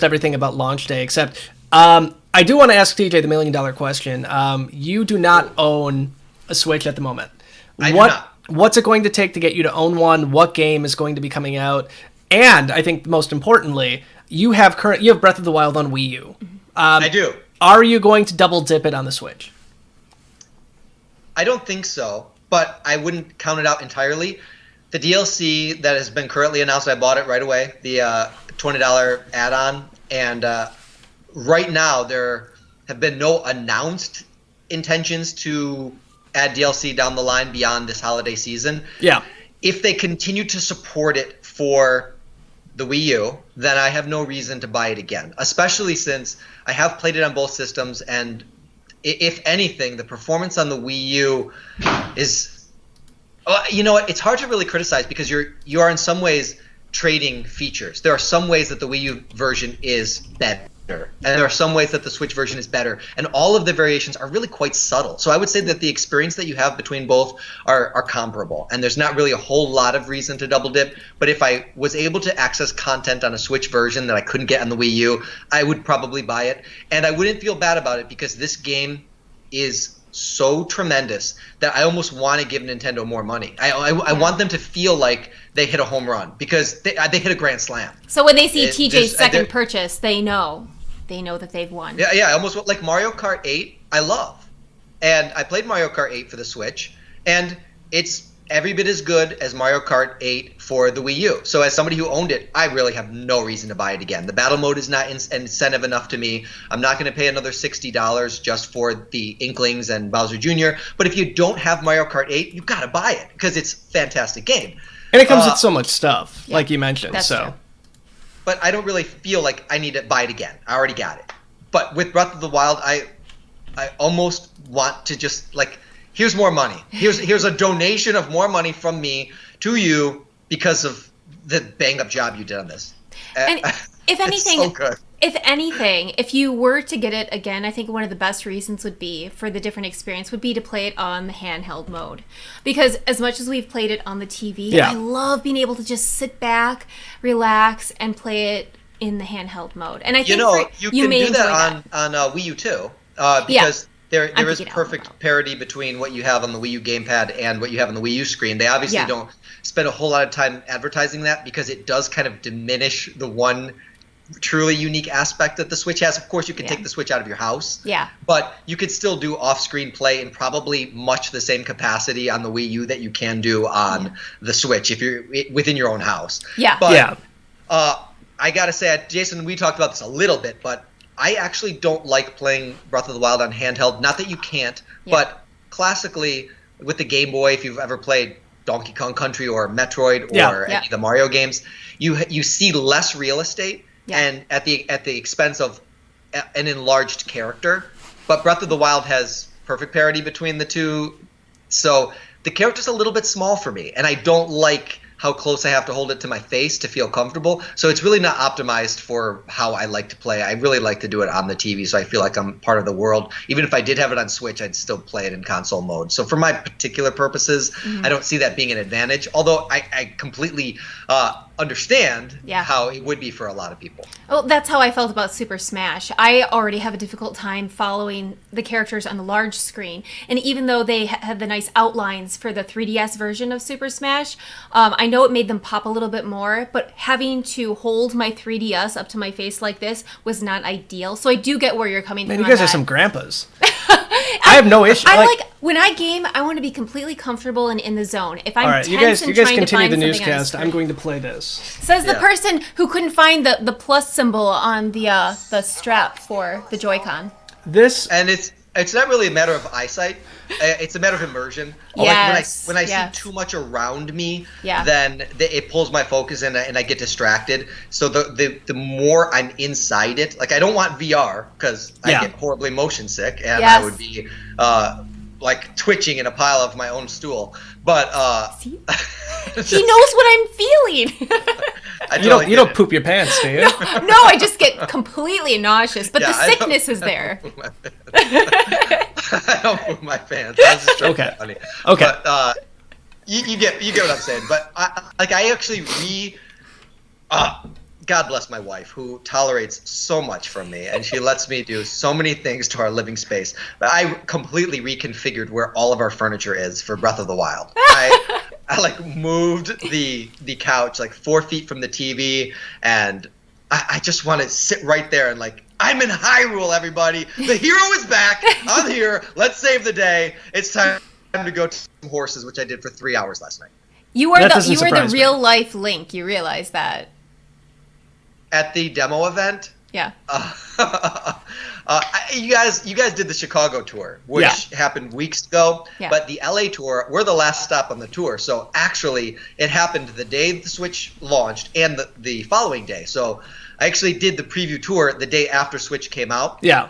everything about launch day, except I do want to ask TJ the $1 million question. You do not own a Switch at the moment. I do not. What's it going to take to get you to own one? What game is going to be coming out? And I think most importantly, you have Breath of the Wild on Wii U. I do. Are you going to double dip it on the Switch? I don't think so, but I wouldn't count it out entirely. The DLC that has been currently announced, I bought it right away. The $20 add-on and right now there have been no announced intentions to add DLC down the line beyond this holiday season. Yeah. If they continue to support it for the Wii U, then I have no reason to buy it again, especially since I have played it on both systems, and if anything, the performance on the Wii U is, you know what, it's hard to really criticize because you are in some ways trading features. There are some ways that the Wii U version is better, and there are some ways that the Switch version is better, and all of the variations are really quite subtle. So I would say that the experience that you have between both are comparable, and there's not really a whole lot of reason to double dip. But if I was able to access content on a Switch version that I couldn't get on the Wii U, I would probably buy it, and I wouldn't feel bad about it because this game is so tremendous that I almost want to give Nintendo more money. I want them to feel like they hit a home run because they hit a grand slam. So when they see TJ's second purchase, they know that they've won. Yeah, almost like Mario Kart 8, I love. And I played Mario Kart 8 for the Switch, and it's every bit as good as Mario Kart 8 for the Wii U. So as somebody who owned it, I really have no reason to buy it again. The battle mode is not incentive enough to me. I'm not going to pay another $60 just for the Inklings and Bowser Jr. But if you don't have Mario Kart 8, you've got to buy it because it's a fantastic game. And it comes with so much stuff, like you mentioned. That's true. But I don't really feel like I need to buy it again. I already got it. But with Breath of the Wild, I almost want to just like, here's more money. Here's a donation of more money from me to you because of the bang up job you did on this. And if anything, so good. If you were to get it again, I think one of the best reasons would be for the different experience would be to play it on the handheld mode. Because as much as we've played it on the TV, I love being able to just sit back, relax, and play it in the handheld mode. And I think you can do that on Wii U too, because there is perfect parity between what you have on the Wii U gamepad and what you have on the Wii U screen. They obviously don't spend a whole lot of time advertising that because it does kind of diminish the one truly unique aspect that the Switch has. Of course, you can take the Switch out of your house. Yeah. But you could still do off-screen play in probably much the same capacity on the Wii U that you can do on the Switch if you're within your own house. Yeah. But I gotta say, Jason, we talked about this a little bit, but I actually don't like playing Breath of the Wild on handheld. Not that you can't, but classically with the Game Boy, if you've ever played Donkey Kong Country or Metroid or any of the Mario games, you see less real estate and at the expense of an enlarged character. But Breath of the Wild has perfect parity between the two, so the character's a little bit small for me, and I don't like how close I have to hold it to my face to feel comfortable. So it's really not optimized for how I like to play. I really like to do it on the TV, so I feel like I'm part of the world. Even if I did have it on Switch, I'd still play it in console mode. So for my particular purposes, I don't see that being an advantage, although I completely understand how it would be for a lot of people. Well, that's how I felt about Super Smash. I already have a difficult time following the characters on the large screen. And even though they had the nice outlines for the 3DS version of Super Smash, I know it made them pop a little bit more, but having to hold my 3DS up to my face like this was not ideal. So I do get where you're coming from. Man, you guys are some grandpas. I have no issue. When I game, I want to be completely comfortable and in the zone. If I'm all right, tense you guys trying to find continue the something newscast. I'm going to play this. Says the person who couldn't find the plus symbol on the strap for the Joy-Con. And it's not really a matter of eyesight. It's a matter of immersion. Yes. Like when I see too much around me, then it pulls my focus and I get distracted. So the more I'm inside it, like I don't want VR because I get horribly motion sick and I would be like twitching in a pile of my own stool. But he knows what I'm feeling. You don't poop your pants, do you? No, I just get completely nauseous. But the sickness is there. I don't poop my pants. That's just funny. Okay. But you get what I'm saying. But I actually God bless my wife, who tolerates so much from me, and she lets me do so many things to our living space. But I completely reconfigured where all of our furniture is for Breath of the Wild. I like moved the couch like 4 feet from the TV, and I just want to sit right there and like, I'm in Hyrule, everybody. The hero is back. I'm here. Let's save the day. It's time to go to some horses, which I did for 3 hours last night. You are the real life Link. You realize that? At the demo event, Yeah. You guys did the Chicago tour, which happened weeks ago. Yeah. But the LA tour, we're the last stop on the tour. So actually, it happened the day the Switch launched and the following day. So I actually did the preview tour the day after Switch came out. Yeah.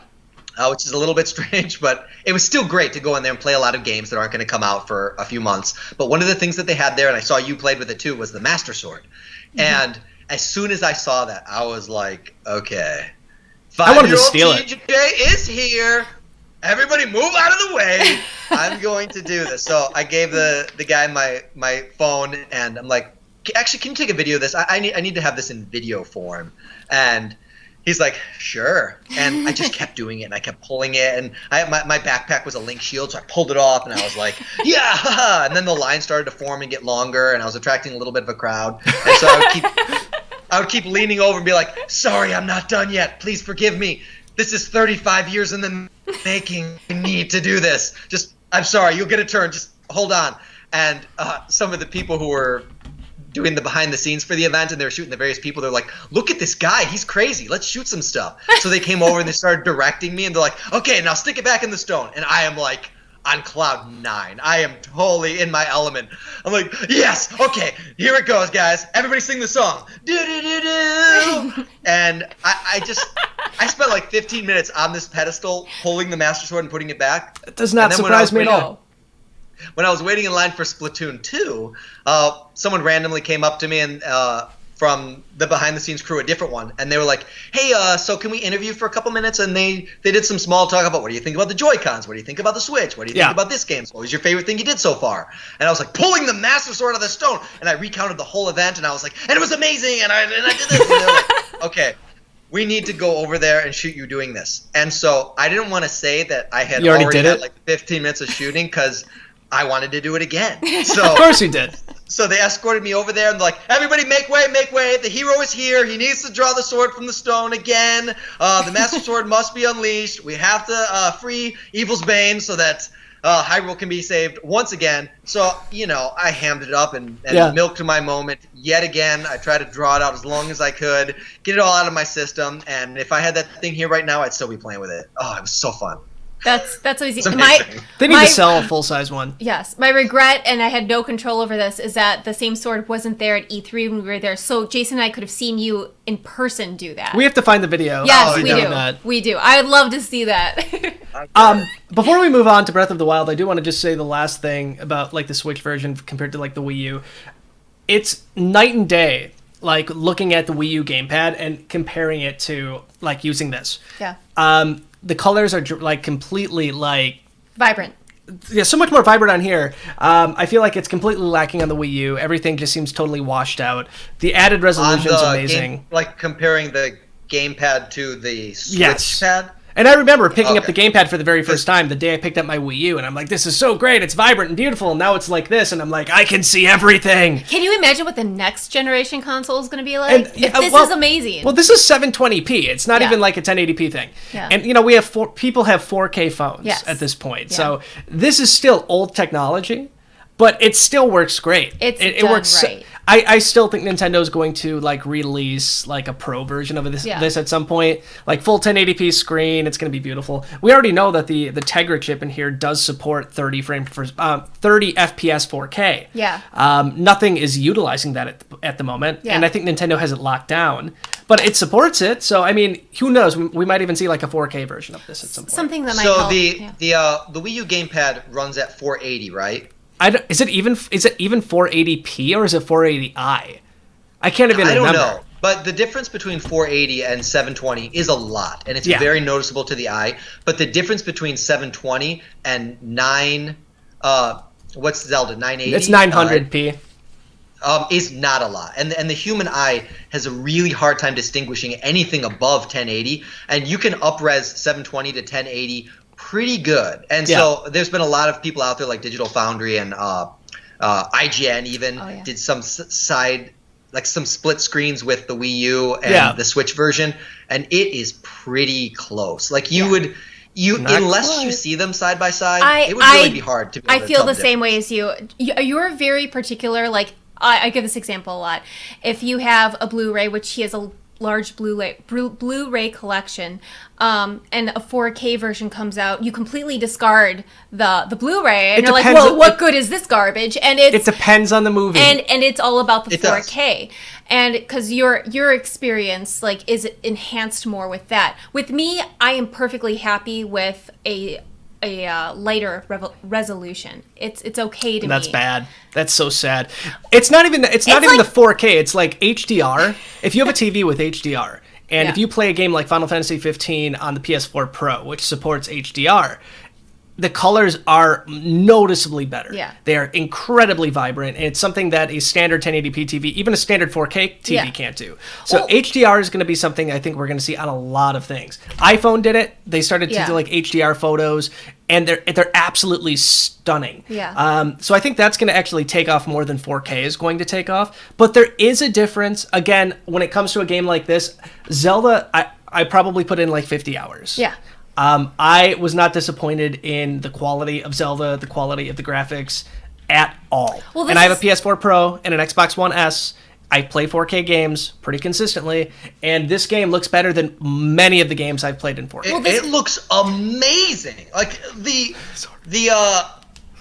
Which is a little bit strange, but it was still great to go in there and play a lot of games that aren't going to come out for a few months. But one of the things that they had there, and I saw you played with it too, was the Master Sword. Mm-hmm. And as soon as I saw that, I was like, okay, I wanted to steal TJ is here. Everybody move out of the way. I'm going to do this. So I gave the guy my phone, and I'm like, actually, can you take a video of this? I need to have this in video form. And he's like, sure. And I just kept doing it, and I kept pulling it. And my backpack was a Link shield, so I pulled it off, and I was like, yeah, haha. And then the line started to form and get longer, and I was attracting a little bit of a crowd. And so I would keep leaning over and be like, sorry, I'm not done yet. Please forgive me. This is 35 years in the making. I need to do this. I'm sorry, you'll get a turn. Just hold on. And some of the people who were doing the behind the scenes for the event, and they were shooting the various people, they're like, look at this guy, he's crazy, let's shoot some stuff. So they came over and they started directing me, and they're like, okay, now stick it back in the stone. And I am like on cloud 9. I am totally in my element. I'm like, yes, okay, here it goes, guys, everybody sing the song. Do-do-do-do. And I spent like 15 minutes on this pedestal pulling the Master Sword and putting it back. It does not surprise me at all. When I was waiting in line for Splatoon 2, someone randomly came up to me and from the behind-the-scenes crew, a different one, and they were like, hey, so can we interview for a couple minutes? And they did some small talk about, what do you think about the Joy-Cons? What do you think about the Switch? What do you think about this game? What was your favorite thing you did so far? And I was like, pulling the Master Sword out of the stone, and I recounted the whole event, and I was like, and it was amazing, and I did this. And they were like, okay, we need to go over there and shoot you doing this. And so I didn't want to say that I had already had like 15 minutes of shooting, because I wanted to do it again. So of course you did. So they escorted me over there, and they're like, everybody make way, make way. The hero is here. He needs to draw the sword from the stone again. The Master Sword must be unleashed. We have to free Evil's Bane so that Hyrule can be saved once again. So, I hammed it up and milked my moment yet again. I tried to draw it out as long as I could, get it all out of my system. And if I had that thing here right now, I'd still be playing with it. Oh, it was so fun. That's so easy. They need to sell a full-size one. Yes. My regret, and I had no control over this, is that the same sword wasn't there at E3 when we were there. So Jason and I could have seen you in person do that. We have to find the video. Yes, we do. We do. I would love to see that. Before we move on to Breath of the Wild, I do want to just say the last thing about like the Switch version compared to like the Wii U. It's night and day, like looking at the Wii U gamepad and comparing it to like using this. Yeah. The colors are like completely like vibrant. Yeah, so much more vibrant on here. I feel like it's completely lacking on the Wii U. Everything just seems totally washed out. The added resolution is amazing. Like comparing the gamepad to the Switch pad? And I remember picking up the gamepad for the very first time the day I picked up my Wii U, and I'm like, this is so great, it's vibrant and beautiful, and now it's like this, and I'm like, I can see everything. Can you imagine what the next generation console is going to be like? This is amazing. Well, this is 720p. It's not even like a 1080p thing. Yeah. And, we have people have 4K phones at this point. Yeah. So this is still old technology, but it still works great. It works right. I still think Nintendo's going to like release like a pro version of this at some point, like full 1080p screen. It's going to be beautiful. We already know that the Tegra chip in here does support 30 FPS 4K. Yeah. Nothing is utilizing that at the moment, and I think Nintendo has it locked down. But it supports it, so I mean, who knows? We might even see like a 4K version of this at some point. Something that might help. So the Wii U gamepad runs at 480, right? Is it even 480p or is it 480i? I can't even remember. I don't know. But the difference between 480 and 720 is a lot, and it's very noticeable to the eye. But the difference between 720 and what's Zelda, 980? It's 900p. Is not a lot. And the human eye has a really hard time distinguishing anything above 1080, and you can up-res 720 to 1080 pretty good. And so there's been a lot of people out there like Digital Foundry and IGN even did some some split screens with the Wii U and the Switch version, and it is pretty close. Like unless you see them side by side, it would really be hard to be able to feel tell the same way as you. You're very particular. Like I give this example a lot. If you have a Blu-ray, which he has large Blu-ray collection, and a 4K version comes out, you completely discard the Blu-ray, and you're like, well, what good is this garbage? And it depends on the movie, and it's all about the 4K, and because your experience like is enhanced more with that. With me, I am perfectly happy with a lighter resolution. It's okay to me. That's bad. That's so sad. It's not even the 4K. It's like HDR. If you have a TV with HDR, and if you play a game like Final Fantasy 15 on the PS4 Pro, which supports HDR, the colors are noticeably better. Yeah. They are incredibly vibrant, and it's something that a standard 1080p TV, even a standard 4K TV can't do. So HDR is going to be something I think we're going to see on a lot of things. iPhone did it. They started to do like HDR photos, and they're absolutely stunning. Yeah. So I think that's going to actually take off more than 4K is going to take off. But there is a difference. Again, when it comes to a game like this, Zelda, I probably put in like 50 hours. Yeah. I was not disappointed in the quality of Zelda, the quality of the graphics at all. Well, and I have a PS4 Pro and an Xbox One S. I play 4K games pretty consistently, and this game looks better than many of the games I've played in 4K. It looks amazing. Like the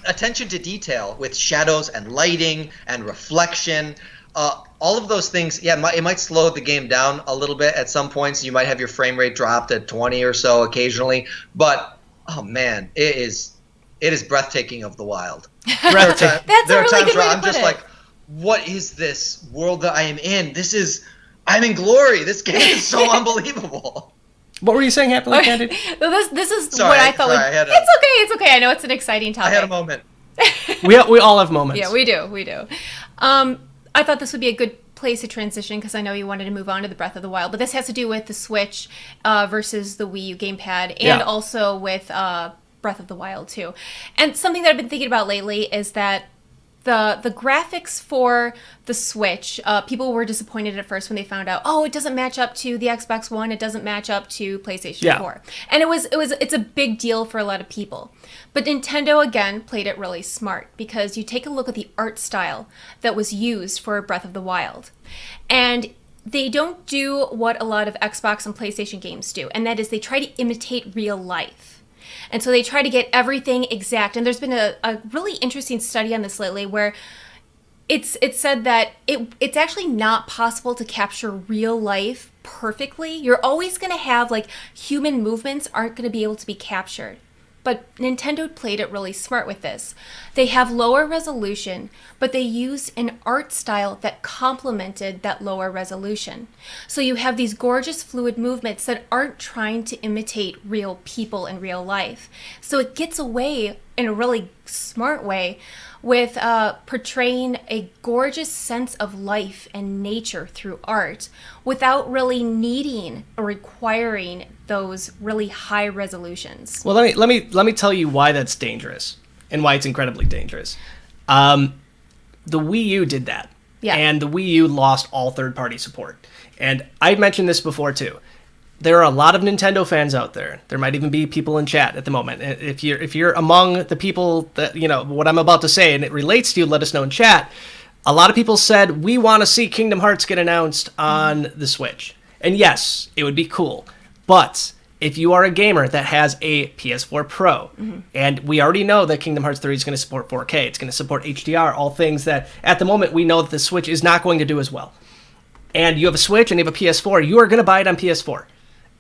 attention to detail with shadows and lighting and reflection. All of those things, it might slow the game down a little bit at some points. You might have your frame rate dropped at 20 or so occasionally, but oh man, it is breathtaking of the wild. Breathtaking. That's a really good way to I'm put just it. like, what is this world that I am in? I'm in glory. This game is so unbelievable. What were you saying, Happily Candied? This is Sorry, what I thought. it's okay. I know it's an exciting topic. I had a moment. We all have moments. Yeah, we do. I thought this would be a good place to transition because I know you wanted to move on to the Breath of the Wild, but this has to do with the Switch versus the Wii U gamepad, and also with Breath of the Wild too. And something that I've been thinking about lately is that the graphics for the Switch, people were disappointed at first when they found out, it doesn't match up to the Xbox One, it doesn't match up to PlayStation 4. And it's a big deal for a lot of people. But Nintendo again played it really smart, because you take a look at the art style that was used for Breath of the Wild. And they don't do what a lot of Xbox and PlayStation games do, and that is they try to imitate real life. And so they try to get everything exact. And there's been a really interesting study on this lately where it's said that it's actually not possible to capture real life perfectly. You're always going to have, like, human movements aren't going to be able to be captured. But Nintendo played it really smart with this. They have lower resolution, but they used an art style that complemented that lower resolution. So you have these gorgeous fluid movements that aren't trying to imitate real people in real life. So it gets away in a really smart way with portraying a gorgeous sense of life and nature through art without really needing or requiring those really high resolutions. Well, let me tell you why that's dangerous and why it's incredibly dangerous. The Wii U did that, and the Wii U lost all third-party support. And I've mentioned this before too. There are a lot of Nintendo fans out there. There might even be people in chat at the moment. If you're among the people that, what I'm about to say and it relates to you, let us know in chat. A lot of people said, we want to see Kingdom Hearts get announced on the Switch. And yes, it would be cool. But if you are a gamer that has a PS4 Pro, and we already know that Kingdom Hearts 3 is going to support 4K, it's going to support HDR, all things that at the moment we know that the Switch is not going to do as well. And you have a Switch and you have a PS4, you are going to buy it on PS4.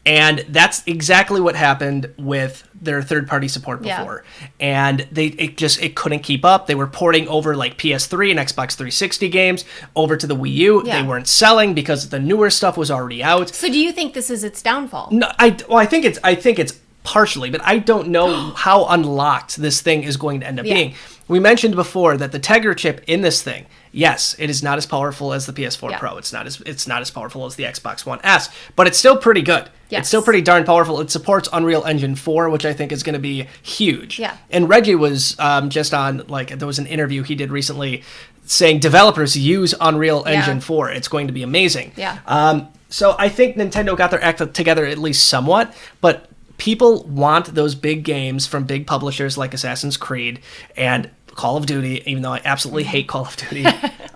And that's exactly what happened with their third-party support before. And it couldn't keep up. They were porting over like PS3 and Xbox 360 games over to the Wii U. They weren't selling because the newer stuff was already out. So do you think this is its downfall? No, I think it's partially, but I don't know how unlocked this thing is going to end up being. We mentioned before that the Tegra chip in this thing, yes, it is not as powerful as the PS4 Pro. It's not as powerful as the Xbox One S, but it's still pretty good. Yes. It's still pretty darn powerful. It supports Unreal Engine 4, which I think is going to be huge. Yeah. And Reggie was just on, there was an interview he did recently saying developers use Unreal Engine 4. It's going to be amazing. Yeah. So I think Nintendo got their act together at least somewhat, but people want those big games from big publishers like Assassin's Creed and Call of Duty, even though I absolutely hate Call of Duty.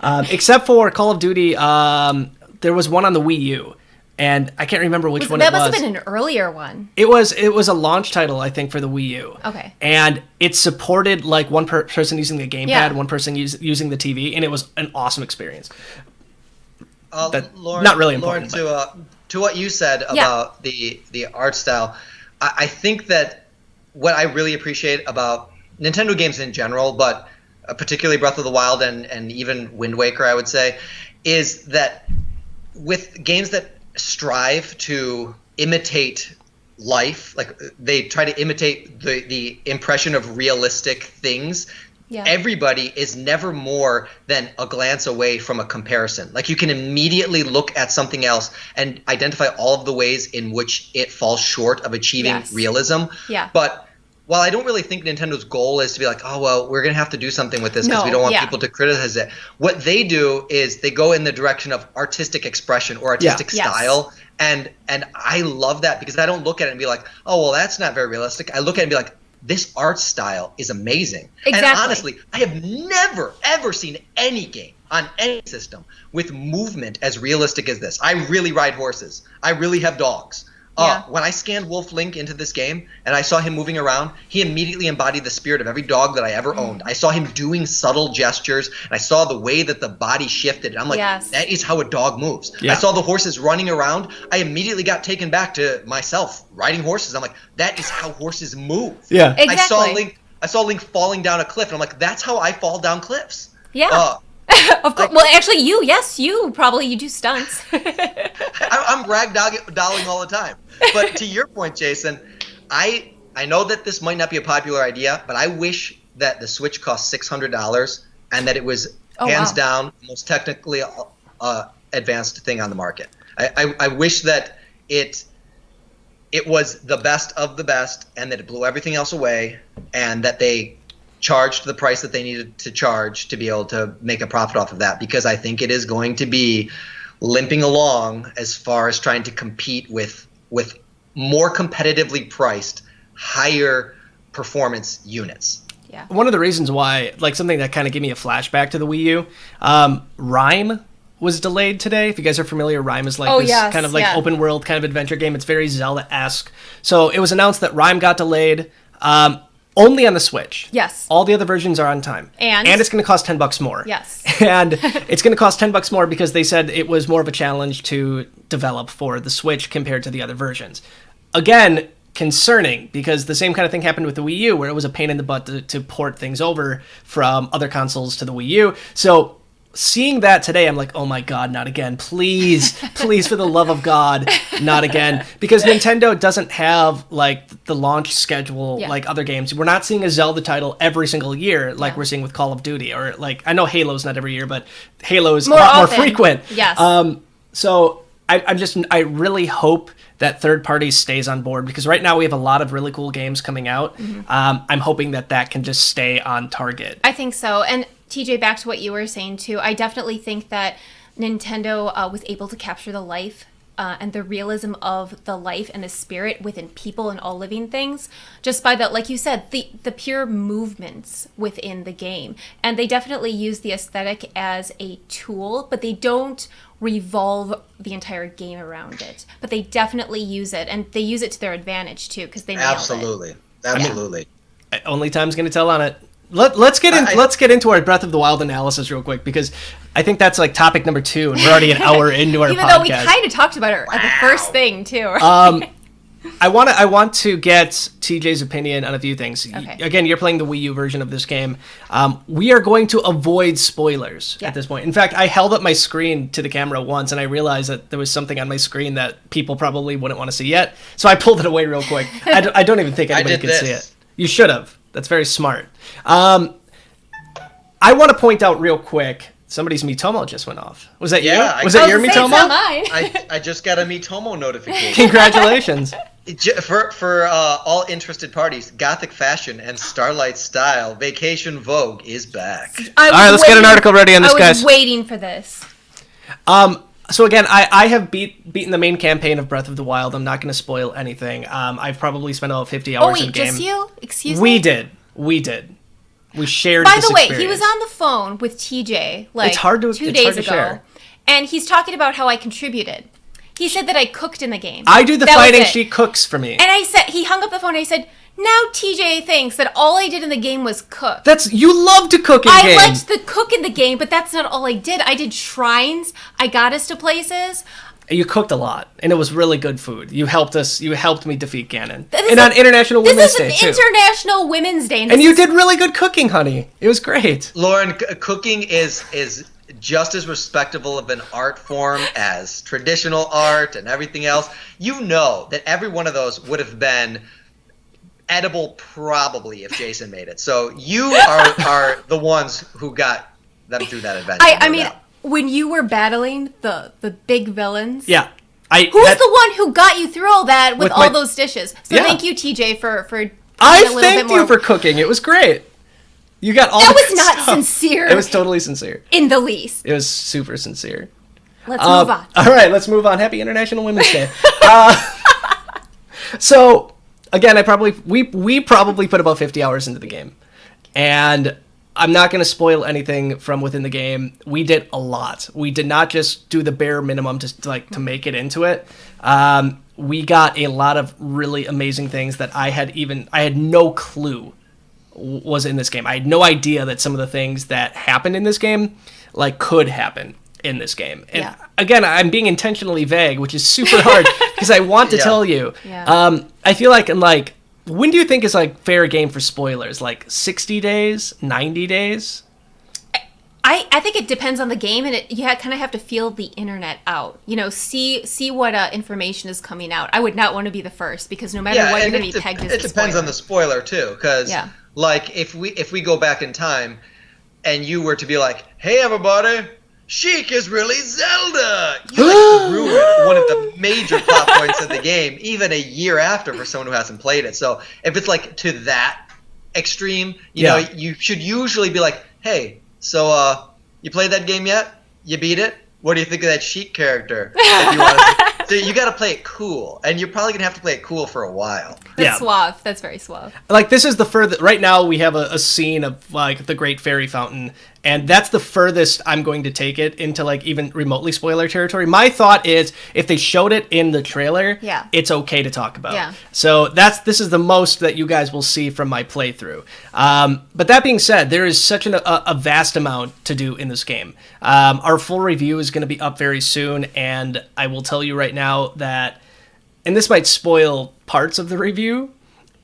Except for Call of Duty, there was one on the Wii U. and I can't remember which one that it was. must have been an earlier one. It was a launch title, I think, for the Wii U. Okay. And it supported like one person using the gamepad, Yeah. one person using the TV, and it was an awesome experience. Lauren, not really important. To what you said about the art style, I think that what I really appreciate about Nintendo games in general, but particularly Breath of the Wild and even Wind Waker, I would say, is that with games that strive to imitate life, like they try to imitate the impression of realistic things, everybody is never more than a glance away from a comparison. Like you can immediately look at something else and identify all of the ways in which it falls short of achieving realism. Yeah. But while I don't really think Nintendo's goal is to be like, oh, well, we're going to have to do something with this because we don't want people to criticize it. What they do is they go in the direction of artistic expression or artistic style. And I love that because I don't look at it and be like, oh, well, that's not very realistic. I look at it and be like, this art style is amazing. Exactly. And honestly, I have never, ever seen any game on any system with movement as realistic as this. I really ride horses. I really have dogs. When I scanned Wolf Link into this game and I saw him moving around, he immediately embodied the spirit of every dog that I ever owned. I saw him doing subtle gestures, and I saw the way that the body shifted. And I'm like, that is how a dog moves. Yeah. I saw the horses running around. I immediately got taken back to myself riding horses. I'm like, that is how horses move. Yeah, exactly. I saw Link falling down a cliff, and I'm like, that's how I fall down cliffs. Yeah. Of course. Well, actually, you do stunts. I'm ragdolling all the time. But to your point, Jason, I know that this might not be a popular idea, but I wish that the Switch cost $600 and that it was hands down the most technically advanced thing on the market. I wish that it was the best of the best and that it blew everything else away and that they charged the price that they needed to charge to be able to make a profit off of that, because I think it is going to be limping along as far as trying to compete with more competitively priced, higher performance units. Yeah. One of the reasons why, like something that kind of gave me a flashback to the Wii U, Rime was delayed today. If you guys are familiar, Rime is like kind of like open world kind of adventure game. It's very Zelda-esque. So it was announced that Rime got delayed. Only on the Switch. Yes. All the other versions are on time. And it's going to cost $10 more. Yes. And it's going to cost $10 more because they said it was more of a challenge to develop for the Switch compared to the other versions. Again, concerning, because the same kind of thing happened with the Wii U, where it was a pain in the butt to port things over from other consoles to the Wii U. So seeing that today, I'm like, oh my God, not again. Please, please, for the love of God, not again. Because Nintendo doesn't have like the launch schedule like other games. We're not seeing a Zelda title every single year like we're seeing with Call of Duty. Or like, I know Halo's not every year, but Halo is a lot more frequent. Yes. So I really hope that third party stays on board, because right now we have a lot of really cool games coming out. Mm-hmm. I'm hoping that can just stay on target. I think so. And TJ, back to what you were saying too, I definitely think that Nintendo was able to capture the life and the realism of the life and the spirit within people and all living things, just by the, like you said, the pure movements within the game. And they definitely use the aesthetic as a tool, but they don't revolve the entire game around it. But they definitely use it, and they use it to their advantage too, because they nailed Absolutely. Only time's going to tell on it. Let's get into our Breath of the Wild analysis real quick, because I think that's like topic number 2, and we're already an hour into our podcast. Even though we kind of talked about it at the first thing too. I want to get TJ's opinion on a few things. Okay. Again, you're playing the Wii U version of this game. We are going to avoid spoilers at this point. In fact, I held up my screen to the camera once, and I realized that there was something on my screen that people probably wouldn't want to see yet. So I pulled it away real quick. I don't even think anybody could see it. You should have. That's very smart. I want to point out real quick, somebody's Miitomo just went off. Was that you? Was that your Miitomo? I just got a Miitomo notification. Congratulations. For all interested parties, Gothic Fashion and Starlight Style Vacation Vogue is back. All right, let's get an article ready on this, guys. I was waiting for this. So again, I have beaten the main campaign of Breath of the Wild. I'm not going to spoil anything. I've probably spent about 50 hours in game. Just you? Excuse me? We did. We shared By this the way, experience. he was on the phone with TJ like it's hard to, 2 days ago. share. And he's talking about how I contributed. He said that I cooked in the game. I do the That was fighting. it. She cooks for me. And I said, he hung up the phone and I said, now TJ thinks that all I did in the game was cook. You love to cook in I games. liked the cook in the game, but that's not all I did. I did shrines. I got us to places. You cooked a lot, and it was really good food. You helped us. You helped me defeat Ganon. This And on International Women's Day, This too. is International Women's Day. And you did really good cooking, honey. It was great. Lauren, cooking is just as respectable of an art form as traditional art and everything else. You know that every one of those would have been edible probably if Jason made it. So you are the ones who got them through that adventure. I no mean, doubt. when you were battling the big villains. Yeah. Who's the one who got you through all that with all those dishes? So Yeah. thank you, TJ, for I a little bit thanked more. you for cooking. It was great. You got all That the was good not stuff. sincere. It was totally sincere. in the least. It was super sincere. Let's move on. All right, let's move on. Happy International Women's Day. So again, we probably put about 50 hours into the game, and I'm not going to spoil anything from within the game. We did a lot. We did not just do the bare minimum to make it into it. We got a lot of really amazing things that I had no clue was in this game. I had no idea that some of the things that happened in this game could happen in this game. And Yeah. again, I'm being intentionally vague, which is super hard because I want to tell you. Yeah. I feel like when do you think is fair game for spoilers? 60 days, 90 days? I think it depends on the game, and you kind of have to feel the internet out. See what information is coming out. I would not want to be the first because no matter what, you're going to be pegged as it the depends spoiler. on the spoiler too, because Yeah. if we go back in time, and you were to be like, "Hey everybody, Sheik is really Zelda," you ruin one of the major plot points of the game, even a year after for someone who hasn't played it. So if it's to that extreme, you know, you should usually be like, "Hey, so you played that game yet? You beat it? What do you think of that Sheik character?" If you want to so you got to play it cool, and you're probably gonna have to play it cool for a while. That's suave. That's very suave. This is the furthest. Right now, we have a scene of the Great Fairy Fountain, and that's the furthest I'm going to take it into even remotely spoiler territory. My thought is if they showed it in the trailer, it's okay to talk about. Yeah. So this is the most that you guys will see from my playthrough. But that being said, there is such a vast amount to do in this game. Our full review is going to be up very soon, and I will tell you right now that, and this might spoil parts of the review,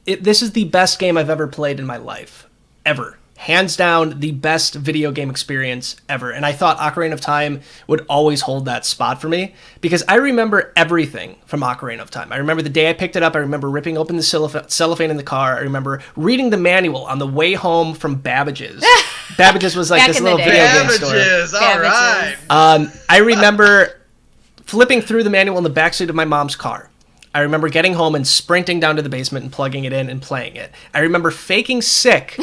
this is the best game I've ever played in my life. Ever. Hands down, the best video game experience ever. And I thought Ocarina of Time would always hold that spot for me, because I remember everything from Ocarina of Time. I remember the day I picked it up. I remember ripping open the cellophane in the car. I remember reading the manual on the way home from Babbage's. Babbage's was Back this in the little day. video game store. Babbage's, all right. I remember flipping through the manual in the backseat of my mom's car. I remember getting home and sprinting down to the basement and plugging it in and playing it. I remember faking sick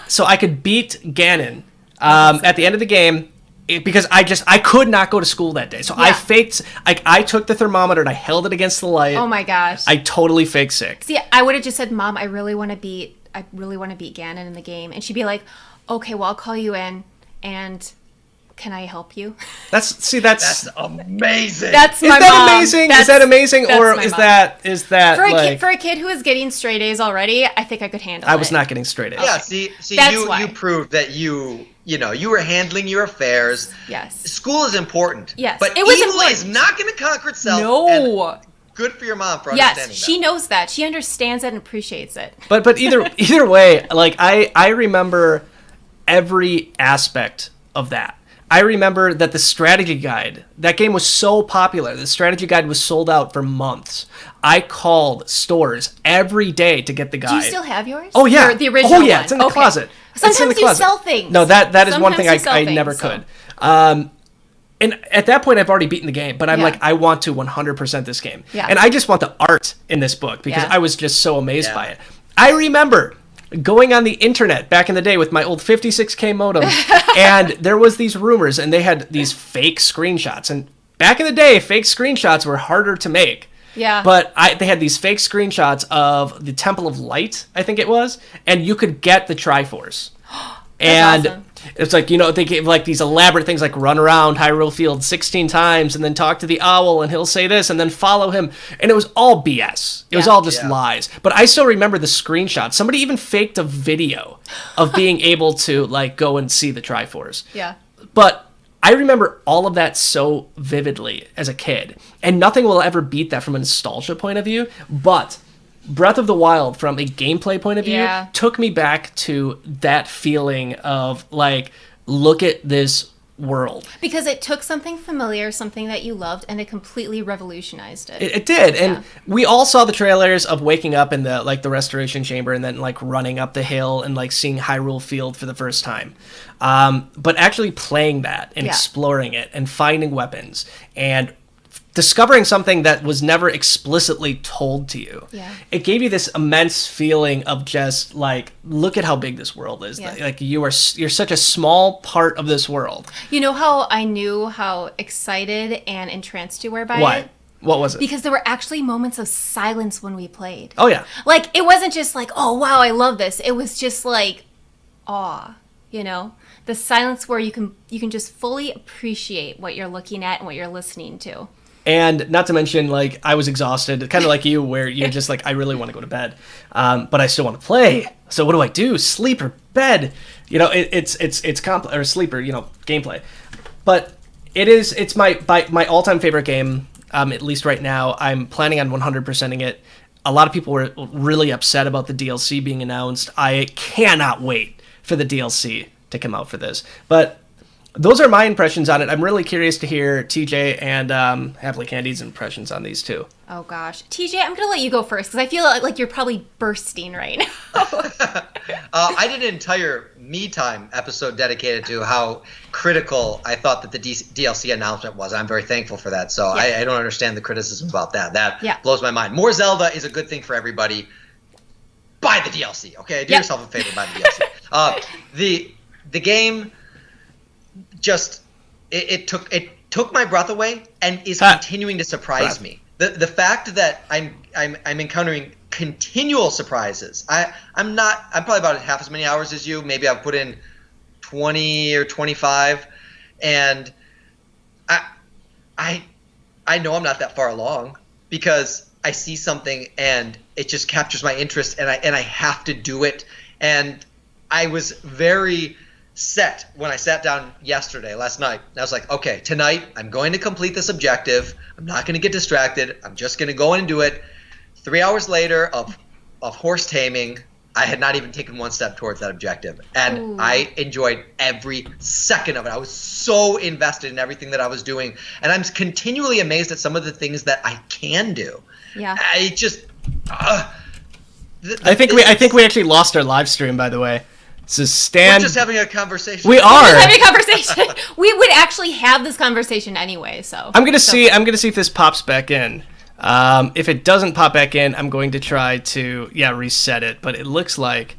so I could beat Ganon at the end of the game because I could not go to school that day. So I faked. I took the thermometer and I held it against the light. Oh my gosh. I totally faked sick. See, I would have just said, "Mom, I really want to beat Ganon in the game," and she'd be like, "Okay, well, I'll call you in and." Can I help you? That's amazing. That's my is that mom. amazing? Is that amazing, that's or my is mom. that For a kid who is getting straight A's already? I think I could handle it. I was not getting straight A's. Yeah, see, That's you why. proved that you were handling your affairs. Yes. School is important. Yes, But it was evil important. is not going to conquer itself. No. And good for your mom for understanding Yes, she that. knows that. She understands it and appreciates it. But either way, I remember every aspect of that. I remember that the strategy guide, that game was so popular, the strategy guide was sold out for months. I called stores every day to get the guide. Do you still have yours? Oh, yeah. The original Oh, yeah, one? it's in the Okay. closet. It's Sometimes in the you closet. sell things. No, that is one thing Sometimes you sell I things, never so- could. And at that point, I've already beaten the game, but I'm Yeah. I want to 100% this game. Yeah. And I just want the art in this book because Yeah. I was just so amazed Yeah. by it. I remember going on the internet back in the day with my old 56K modem, and there was these rumors, and they had these fake screenshots. And back in the day, fake screenshots were harder to make. Yeah. But they had these fake screenshots of the Temple of Light, I think it was, and you could get the Triforce. And awesome. it's like, they gave like these elaborate things like run around Hyrule Field 16 times and then talk to the owl and he'll say this and then follow him. And it was all BS. It was all just lies. But I still remember the screenshot. Somebody even faked a video of being able to like go and see the Triforce. Yeah. But I remember all of that so vividly as a kid. And nothing will ever beat that from a nostalgia point of view. But Breath of the Wild, from a gameplay point of view, took me back to that feeling of, like, look at this world. Because it took something familiar, something that you loved, and it completely revolutionized it. It did. And we all saw the trailers of waking up in the, like, the Restoration Chamber and then, like, running up the hill and, like, seeing Hyrule Field for the first time. But actually playing that and exploring it and finding weapons and discovering something that was never explicitly told to you. Yeah. It gave you this immense feeling of just like, look at how big this world is. Yeah. Like you're such a small part of this world. You know how I knew how excited and entranced you were by Why? it? What was it? Because there were actually moments of silence when we played. Oh yeah. Like, it wasn't just like, oh wow, I love this. It was just like awe, the silence where you can just fully appreciate what you're looking at and what you're listening to. And not to mention, like, I was exhausted, kind of like you, where you're just like, I really want to go to bed, but I still want to play. So what do I do? Sleep or bed? It's complex, or sleep or gameplay. But it's my all-time favorite game. At least right now, I'm planning on 100%ing it. A lot of people were really upset about the DLC being announced. I cannot wait for the DLC to come out for this. But those are my impressions on it. I'm really curious to hear TJ and Happily Candied's impressions on these two. Oh gosh, TJ, I'm gonna let you go first because I feel like you're probably bursting right now. I did an entire Me Time episode dedicated to how critical I thought that the DLC announcement was. I'm very thankful for that. So I don't understand the criticism about that. That blows my mind. More Zelda is a good thing for everybody. Buy the DLC, okay? Do yourself a favor, buy the DLC. The game just it took my breath away and is continuing to surprise me. The fact that I'm encountering continual surprises. I'm probably about half as many hours as you. Maybe I've put in 20 or 25, and I know I'm not that far along because I see something and it just captures my interest and I have to do it. And I was very set when I sat down last night. I was like, okay, tonight I'm going to complete this objective. I'm not going to get distracted. I'm just going to go in and do it. 3 hours later of horse taming, I had not even taken one step towards that objective. And I enjoyed every second of it. I was so invested in everything that I was doing. And I'm continually amazed at some of the things that I can do. Yeah. I just... I think we actually lost our live stream, by the way. So We're just having a conversation. We are having a conversation. We would actually have this conversation anyway. So I'm gonna see if this pops back in. If it doesn't pop back in, I'm going to try to reset it. But it looks like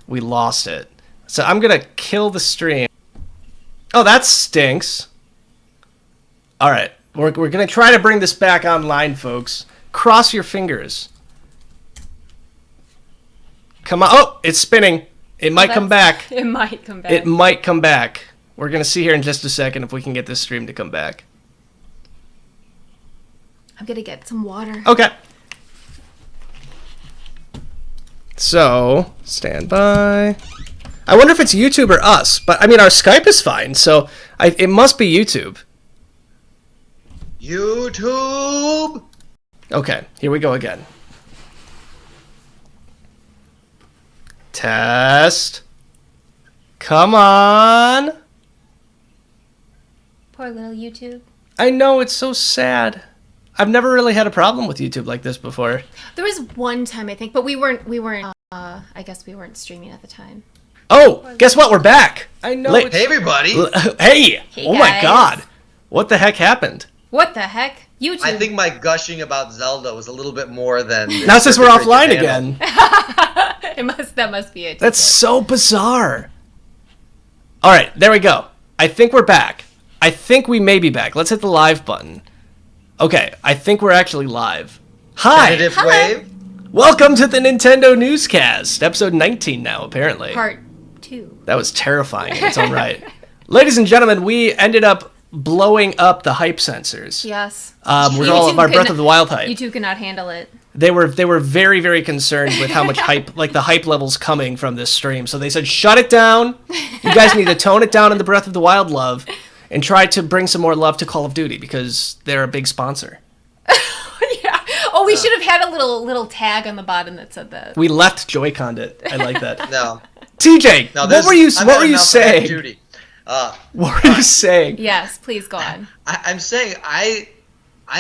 we lost it. So I'm gonna kill the stream. Oh, that stinks. All right, we're gonna try to bring this back online, folks. Cross your fingers. Come on! Oh, it's spinning. It might come back. It might come back. It might come back. We're going to see here in just a second if we can get this stream to come back. I'm going to get some water. Okay. So, stand by. I wonder if it's YouTube or us, but I mean, our Skype is fine, so it must be YouTube. YouTube! Okay, here we go again. Test. Come on. Poor little YouTube. I know, it's so sad. I've never really had a problem with YouTube like this before. There was one time, I think, but we weren't I guess we weren't streaming at the time. Oh, guess what? We're back. I know. Hey, everybody. Hey. Oh my guys. God. What the heck happened? What the heck? YouTube. I think my gushing about Zelda was a little bit more than... Now since we're offline again. That must be it. That's so bizarre. All right, there we go. I think we're back. I think we may be back. Let's hit the live button. Okay, I think we're actually live. Hi. Wave. Welcome to the Nintendo Newscast. Episode 19 now, apparently. Part 2. That was terrifying in its own right. Ladies and gentlemen, we ended up blowing up the hype sensors. Yes. With all of our Breath of the Wild hype. You two could not handle it. They were very, very concerned with how much hype, like the hype levels coming from this stream. So they said, shut it down. You guys need to tone it down in the Breath of the Wild love and try to bring some more love to Call of Duty because they're a big sponsor. Yeah. Oh, we should have had a little tag on the bottom that said that. We left Joy-Conned it. I like that. No. TJ, what were you saying? Duty. What were you saying? Yes, please go on. I'm saying I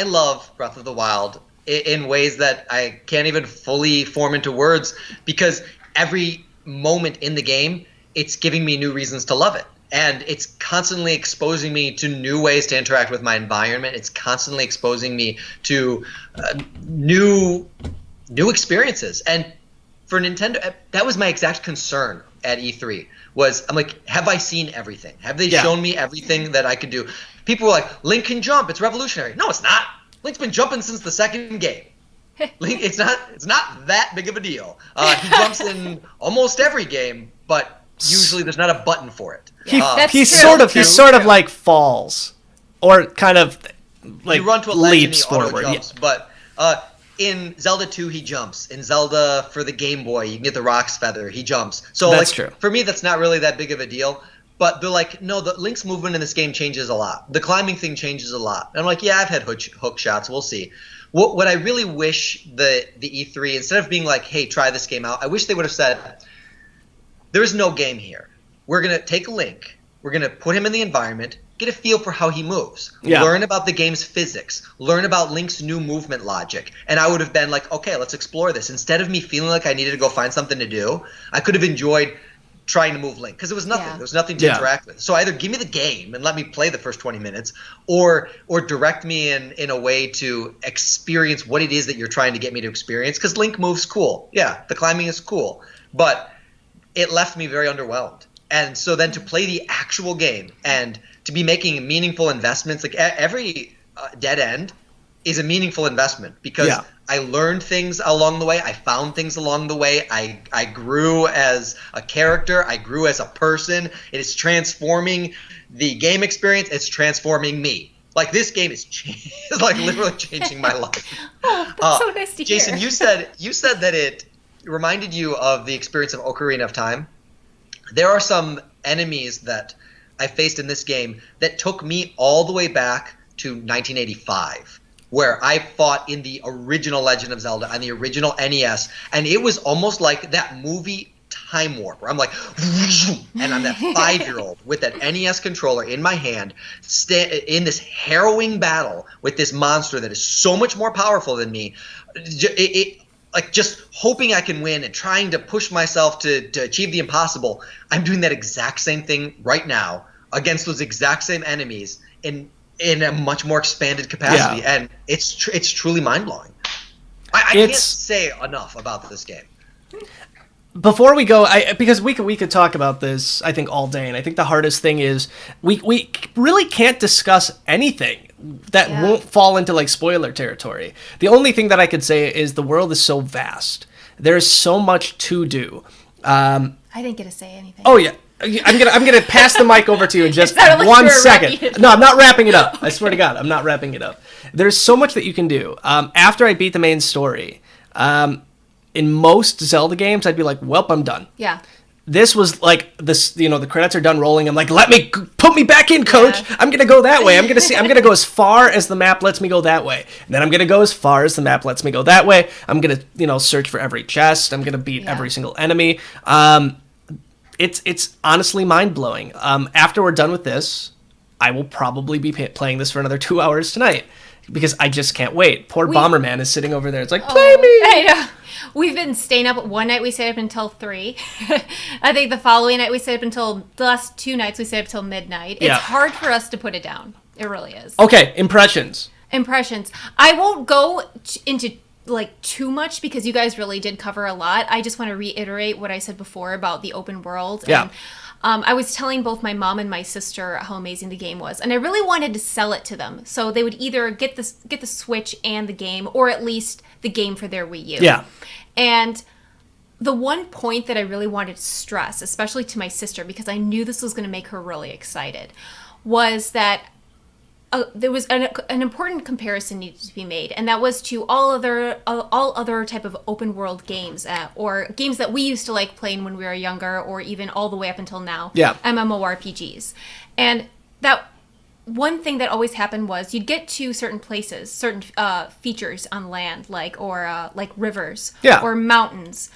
love Breath of the Wild in ways that I can't even fully form into words because every moment in the game, it's giving me new reasons to love it. And it's constantly exposing me to new ways to interact with my environment. It's constantly exposing me to new experiences. And for Nintendo, that was my exact concern at E3. I'm like, have I seen everything? Have they shown me everything that I could do? People were like, Link can jump. It's revolutionary. No, it's not. Link's been jumping since the second game. Link, it's not that big of a deal. He jumps in almost every game, but usually there's not a button for it. He sort of like falls, or kind of like you run to a ledge leaps and he auto forward. jumps, but in Zelda 2 he jumps. In Zelda for the Game Boy, you can get the Rock's Feather, he jumps. So that's like true. For me, that's not really that big of a deal. But they're like, no, the Link's movement in this game changes a lot. The climbing thing changes a lot. And I'm like, yeah, I've had hook shots. We'll see. What I really wish the E3, instead of being like, hey, try this game out, I wish they would have said, there's no game here. We're going to take a Link. We're going to put him in the environment, get a feel for how he moves, learn about the game's physics, learn about Link's new movement logic. And I would have been like, okay, let's explore this. Instead of me feeling like I needed to go find something to do, I could have enjoyed trying to move Link because it was nothing. There was nothing to interact with. So either give me the game and let me play the first 20 minutes or direct me in a way to experience what it is that you're trying to get me to experience because Link moves cool. Yeah, the climbing is cool. But it left me very underwhelmed. And so then to play the actual game and to be making meaningful investments, like every dead end is a meaningful investment because I learned things along the way. I found things along the way. I grew as a character. I grew as a person. It is transforming the game experience. It's transforming me. Like this game is like literally changing my life. Oh, that's so nice to hear. Jason, you said that it reminded you of the experience of Ocarina of Time. There are some enemies that I faced in this game that took me all the way back to 1985. Where I fought in the original Legend of Zelda on the original NES, and it was almost like that movie Time Warp, where I'm like, and I'm that 5-year-old with that NES controller in my hand, in this harrowing battle with this monster that is so much more powerful than me, like just hoping I can win and trying to push myself to achieve the impossible. I'm doing that exact same thing right now against those exact same enemies in a much more expanded capacity, and it's truly mind-blowing. I can't say enough about this game. Before we go, because we could talk about this, I think, all day, and I think the hardest thing is we really can't discuss anything that won't fall into like spoiler territory. The only thing that I could say is the world is so vast. There's so much to do. I didn't get to say anything. Oh yeah. I'm gonna pass the mic over to you in just like 1 second. No, I'm not wrapping it up. I swear to God, I'm not wrapping it up. There's so much that you can do. After I beat the main story, in most Zelda games, I'd be like, "Welp, I'm done." Yeah. This was like this. The credits are done rolling. I'm like, put me back in, coach. Yeah. I'm gonna go that way. I'm gonna go as far as the map lets me go that way. And then I'm gonna go as far as the map lets me go that way. I'm gonna search for every chest. I'm gonna beat every single enemy. It's honestly mind-blowing. After we're done with this, I will probably be playing this for another 2 hours tonight because I just can't wait. Poor Bomberman is sitting over there. It's like, play me! I know. We've been staying up. One night we stayed up until 3. I think the following night we stayed up until, the last 2 nights we stayed up until midnight. It's hard for us to put it down. It really is. Okay, impressions. I won't go into like too much because you guys really did cover a lot. I just want to reiterate what I said before about the open world. Yeah. And I was telling both my mom and my sister how amazing the game was, and I really wanted to sell it to them so they would either get the Switch and the game, or at least the game for their Wii U. Yeah. And the one point that I really wanted to stress, especially to my sister, because I knew this was going to make her really excited, was that there was an important comparison needed to be made, and that was to all other type of open world games, or games that we used to like playing when we were younger, or even all the way up until now. Yeah. MMORPGs. And that one thing that always happened was you'd get to certain places, certain features on land, like rivers, yeah, or mountains,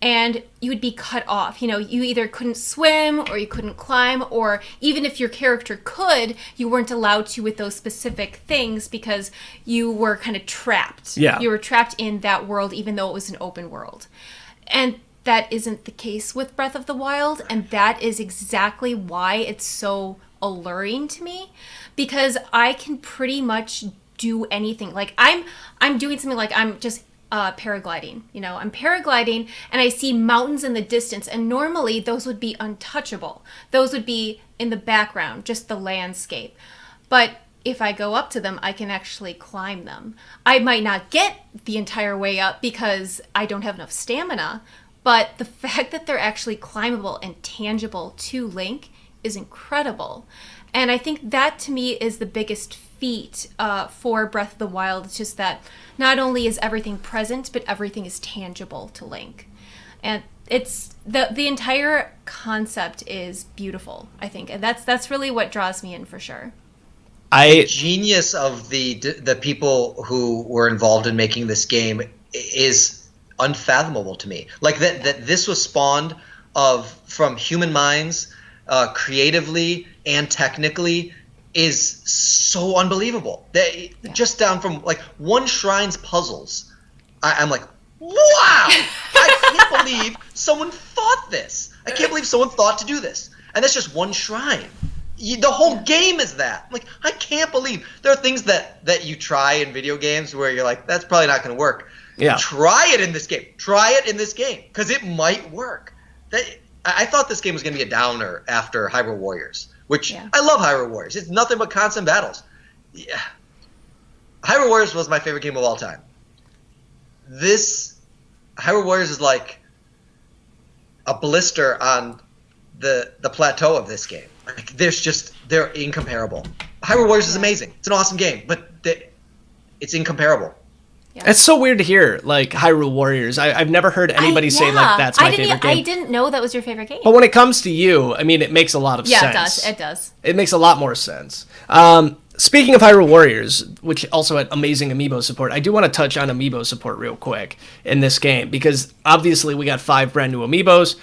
and you would be cut off. You either couldn't swim, or you couldn't climb, or even if your character could, you weren't allowed to with those specific things because you were kind of trapped. Yeah. You were trapped in that world, even though it was an open world. And that isn't the case with Breath of the Wild, and that is exactly why it's so alluring to me, because I can pretty much do anything. Like I'm doing something, like I'm just paragliding. I'm paragliding and I see mountains in the distance, and normally those would be untouchable. Those would be in the background, just the landscape. But if I go up to them, I can actually climb them. I might not get the entire way up because I don't have enough stamina, but the fact that they're actually climbable and tangible to Link is incredible. And I think that to me is the biggest feat for Breath of the Wild. It's just that not only is everything present, but everything is tangible to Link. And it's the entire concept is beautiful, I think. And that's really what draws me in for sure. The genius of the people who were involved in making this game is unfathomable to me. Like that this was spawned from human minds, creatively and technically, is so unbelievable. Just down from like one shrine's puzzles, I'm like, wow! I can't believe someone thought this. I can't believe someone thought to do this. And that's just one shrine. The whole game is that. I'm like, I can't believe there are things that you try in video games where you're like, that's probably not going to work. Yeah. Try it in this game. Try it in this game because it might work. I thought this game was going to be a downer after Hyrule Warriors, which I love Hyrule Warriors. It's nothing but constant battles. Yeah. Hyrule Warriors was my favorite game of all time. Hyrule Warriors is like a blister on the plateau of this game. Like, they're incomparable. Hyrule Warriors is amazing. It's an awesome game, but it's incomparable. Yeah. It's so weird to hear, like, Hyrule Warriors. I've never heard anybody say, like, that's my favorite game. I didn't know that was your favorite game. But when it comes to you, I mean, it makes a lot of sense. Yeah, it does. It makes a lot more sense. Speaking of Hyrule Warriors, which also had amazing Amiibo support, I do want to touch on Amiibo support real quick in this game, because obviously we got 5 brand new Amiibos.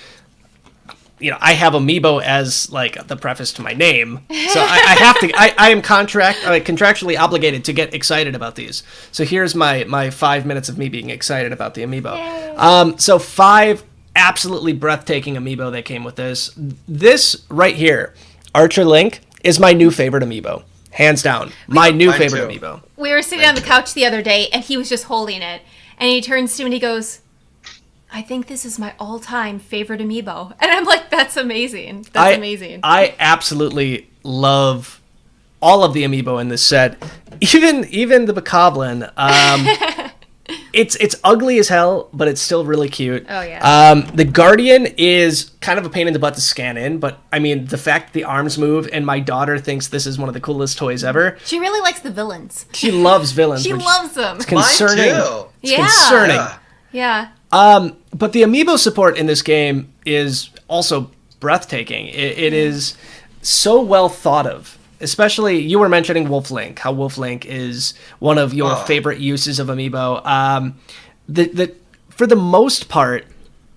I have Amiibo as like the preface to my name, so I have to. I am contractually obligated to get excited about these. So here's my 5 minutes of me being excited about the Amiibo. So 5 absolutely breathtaking Amiibo that came with this. This right here, Archer Link, is my new favorite Amiibo, hands down. My new favorite Amiibo. We were sitting on the couch the other day, and he was just holding it, and he turns to me and he goes, I think this is my all-time favorite Amiibo. And I'm like, that's amazing. That's amazing. I absolutely love all of the Amiibo in this set. Even the Bokoblin. It's ugly as hell, but it's still really cute. Oh, yeah. The Guardian is kind of a pain in the butt to scan in, but, I mean, the fact the arms move, and my daughter thinks this is one of the coolest toys ever. She really likes the villains. She loves villains. She loves them. It's concerning. Mine too. It's concerning. Yeah. But the Amiibo support in this game is also breathtaking. It is so well thought of. Especially, you were mentioning Wolf Link, how Wolf Link is one of your favorite uses of Amiibo. For the most part,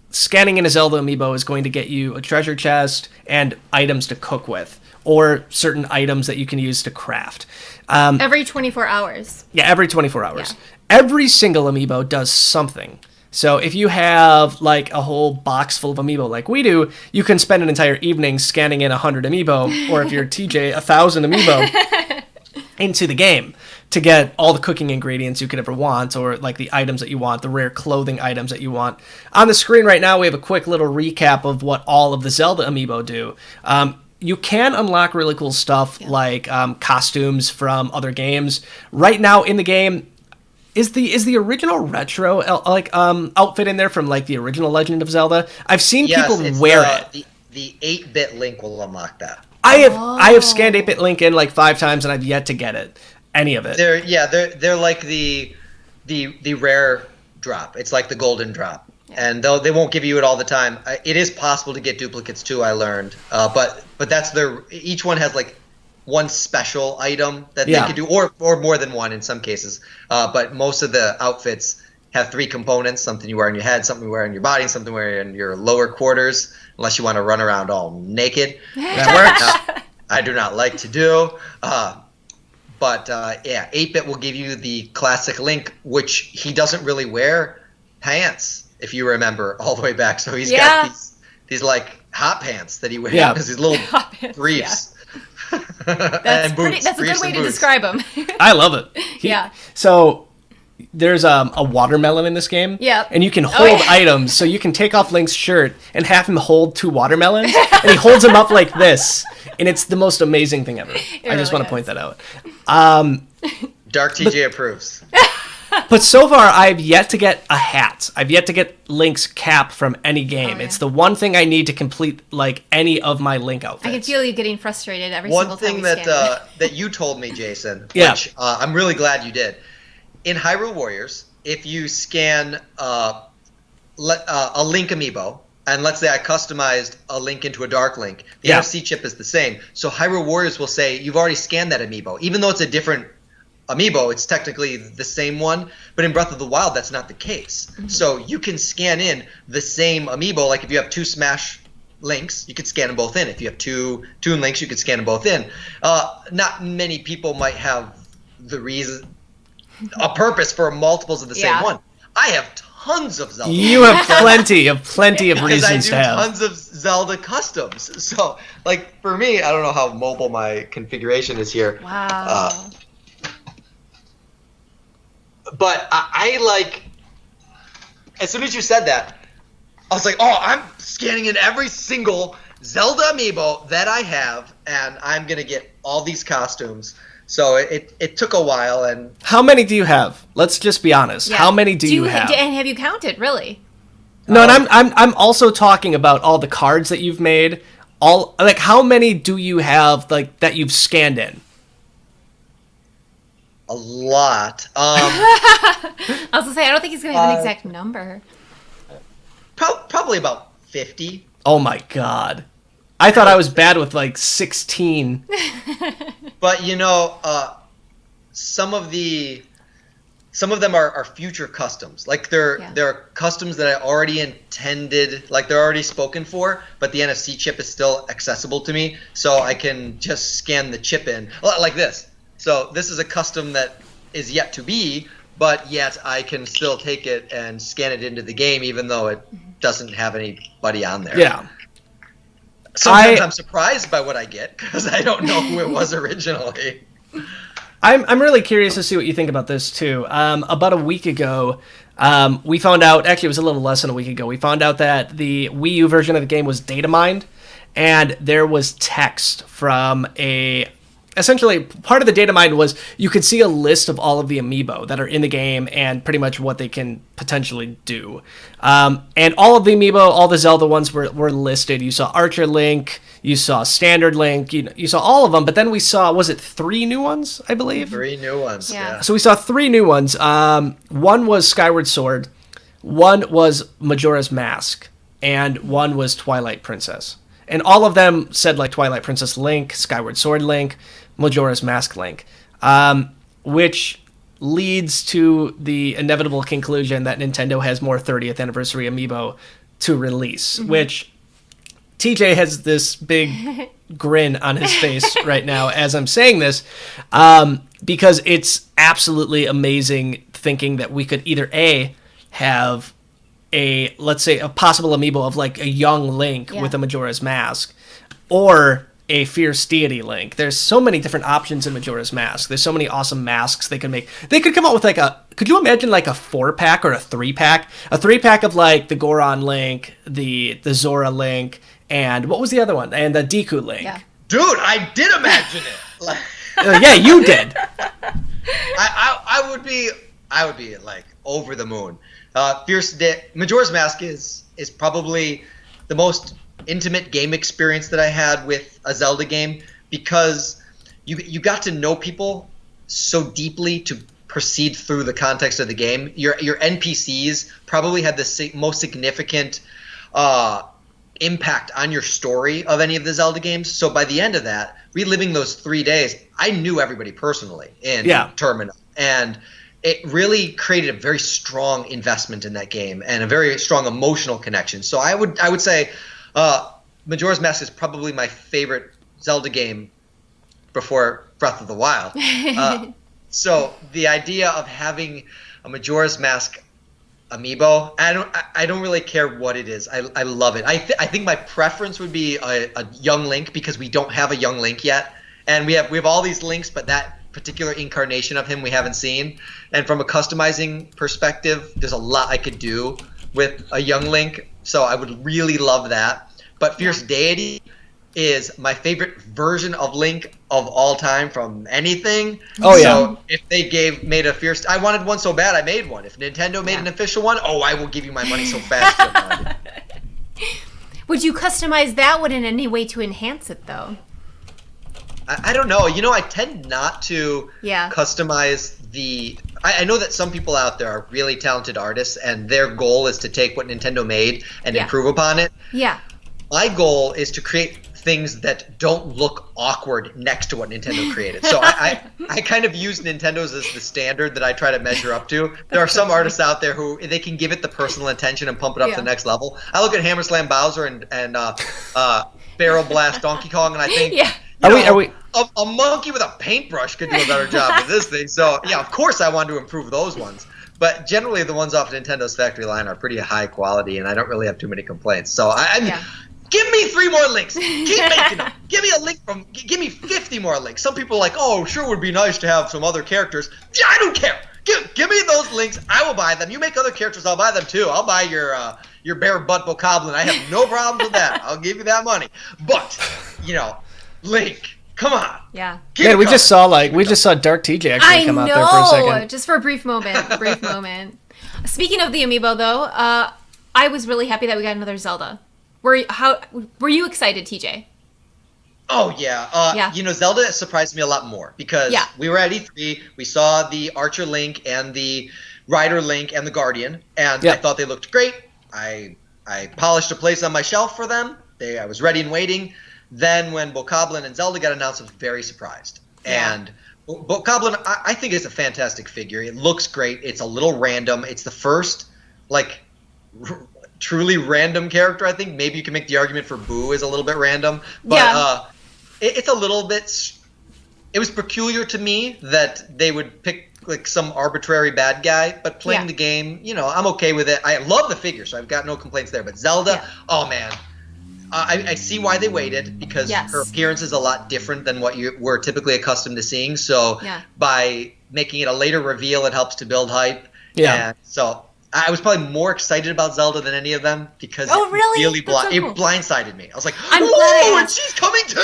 scanning in a Zelda Amiibo is going to get you a treasure chest and items to cook with, or certain items that you can use to craft. Every 24 hours. Yeah, every 24 hours. Yeah. Every single Amiibo does something. So if you have like a whole box full of Amiibo like we do, you can spend an entire evening scanning in 100 Amiibo, or if you're TJ, 1,000 Amiibo into the game to get all the cooking ingredients you could ever want, or like the items that you want, the rare clothing items that you want. On the screen right now, we have a quick little recap of what all of the Zelda Amiibo do. You can unlock really cool stuff like costumes from other games. Right now in the game, Is the original retro outfit in there from like the original Legend of Zelda? I've seen people wear it. The 8-bit Link will unlock that. I have scanned 8-bit Link in like 5 times and I've yet to get it. Any of it. They're like the rare drop. It's like the golden drop. And though they won't give you it all the time, it is possible to get duplicates too, I learned. But that's each one has like one special item that they could do, or more than one in some cases. But most of the outfits have 3 components: something you wear on your head, something you wear on your body, and something you wear in your lower quarters, unless you want to run around all naked. That works. I do not like to do. But 8-bit will give you the classic Link, which he doesn't really wear pants, if you remember, all the way back. So he's got these like hot pants that he wears, because these little briefs. That's a good way to describe him. I love it. So there's a watermelon in this game. Yeah. And you can hold items, so you can take off Link's shirt and have him hold 2 watermelons, and he holds them up like this, and it's the most amazing thing ever. I just want to point that out. Dark TJ approves. But so far, I've yet to get a hat. I've yet to get Link's cap from any game. It's the one thing I need to complete like any of my Link outfits. I can feel you getting frustrated every single time. One thing that you told me, Jason, which I'm really glad you did. In Hyrule Warriors, if you scan a Link amiibo, and let's say I customized a Link into a Dark Link, the NFC chip is the same. So Hyrule Warriors will say, you've already scanned that amiibo. Even though it's a different amiibo, it's technically the same one. But in Breath of the Wild, that's not the case. Mm-hmm. So you can scan in the same amiibo. Like if you have 2 Smash Links, you could scan them both in. If you have 2 Toon Links, you could scan them both in. Not many people might have a purpose for multiples of the same one. I have tons of Zelda. You have plenty of reasons to have. Tons of Zelda customs. So, like, for me, I don't know how mobile my configuration is here. Wow. But I like, as soon as you said that, I was like, oh, I'm scanning in every single Zelda amiibo that I have, and I'm going to get all these costumes. So it took a while. And how many do you have? Let's just be honest. Yeah. How many do you have? And have you counted, really? No, and I'm also talking about all the cards that you've made. How many do you have like that you've scanned in? A lot. I was gonna say, I don't think he's gonna have an exact number. Probably about 50. Oh my god. I thought I was bad with like 16. But some of them are future customs. Like they're customs that I already intended, like they're already spoken for, but the NFC chip is still accessible to me, so I can just scan the chip in like this. So this is a custom that is yet to be, but yet I can still take it and scan it into the game, even though it doesn't have anybody on there. Yeah. Sometimes I'm surprised by what I get because I don't know who it was originally. I'm really curious to see what you think about this too. About a week ago, we found out. Actually, it was a little less than a week ago. We found out that the Wii U version of the game was data mined, and there was text from essentially, part of the data mine was you could see a list of all of the amiibo that are in the game and pretty much what they can potentially do. And all of the amiibo, all the Zelda ones were listed. You saw Archer Link, you saw Standard Link, you saw all of them, but then we saw, was it 3 new ones, I believe? 3 new ones, yeah. So we saw 3 new ones. One was Skyward Sword, one was Majora's Mask, and one was Twilight Princess. And all of them said like Twilight Princess Link, Skyward Sword Link, Majora's Mask Link, which leads to the inevitable conclusion that Nintendo has more 30th anniversary amiibo to release, which TJ has this big grin on his face right now as I'm saying this, because it's absolutely amazing thinking that we could either have let's say a possible amiibo of like a young Link with a Majora's Mask, or a fierce deity Link. There's so many different options in Majora's Mask. There's so many awesome masks they could make. They could come out with could you imagine like a 4-pack or a 3-pack? A 3-pack of like the Goron Link, the Zora Link, and what was the other one? And the Deku Link. Yeah. Dude, I did imagine it. Yeah, you did. I would be I would be like over the moon. Majora's Mask is probably the most intimate game experience that I had with a Zelda game, because you got to know people so deeply to proceed through the context of the game. Your NPCs probably had the most significant impact on your story of any of the Zelda games. So by the end of that, reliving those 3 days, I knew everybody personally in Termina, and it really created a very strong investment in that game and a very strong emotional connection. So I would say Majora's Mask is probably my favorite Zelda game before Breath of the Wild. So the idea of having a Majora's Mask amiibo, I don't really care what it is. I love it. I think my preference would be a young Link, because we don't have a young Link yet, and we have all these Links, but that particular incarnation of him we haven't seen. And from a customizing perspective, there's a lot I could do with a young Link, so I would really love that. But Fierce Deity is my favorite version of Link of all time from anything. Oh yeah. So if they made a Fierce, I wanted one so bad I made one. If Nintendo made an official one, I will give you my money so fast. Would you customize that one in any way to enhance it, though? I don't know. I tend not to customize the... I know that some people out there are really talented artists, and their goal is to take what Nintendo made and improve upon it. Yeah. My goal is to create things that don't look awkward next to what Nintendo created. So I kind of use Nintendo's as the standard that I try to measure up to. There are some artists out there who they can give it the personal attention and pump it up to the next level. I look at Hammer Slam Bowser and Barrel Blast Donkey Kong, and I think are we a monkey with a paintbrush could do a better job with this thing. So yeah, of course I want to improve those ones. But generally the ones off Nintendo's factory line are pretty high quality, and I don't really have too many complaints. So give me 3 more Links. Keep making them. Give me 50 more Links. Some people are like, sure, it would be nice to have some other characters. Yeah, I don't care. Give me those Links. I will buy them. You make other characters, I'll buy them too. I'll buy your bare butt Bokoblin. I have no problems with that. I'll give you that money. But, Link, come on. Yeah. Man, we just saw Dark TJ actually come out there for a second. Just for a brief moment. Speaking of the amiibo, though, I was really happy that we got another Zelda. Were you excited, TJ? Oh yeah. Zelda surprised me a lot more, because we were at E3, we saw the Archer Link and the Rider Link and the Guardian, and I thought they looked great. I polished a place on my shelf for them. I was ready and waiting. Then when Bokoblin and Zelda got announced, I was very surprised. Yeah. And Bokoblin, I think is a fantastic figure. It looks great. It's a little random. It's the first truly random character. I think maybe you can make the argument for Boo is a little bit random, but it's a little bit. It was peculiar to me that they would pick some arbitrary bad guy, but playing the game, I'm okay with it. I love the figure, so I've got no complaints there. But Zelda, oh man, I see why they waited, because her appearance is a lot different than what you were typically accustomed to seeing. So by making it a later reveal, it helps to build hype. Yeah. And so I was probably more excited about Zelda than any of them, because it really it blindsided me. I was like, and she's coming too!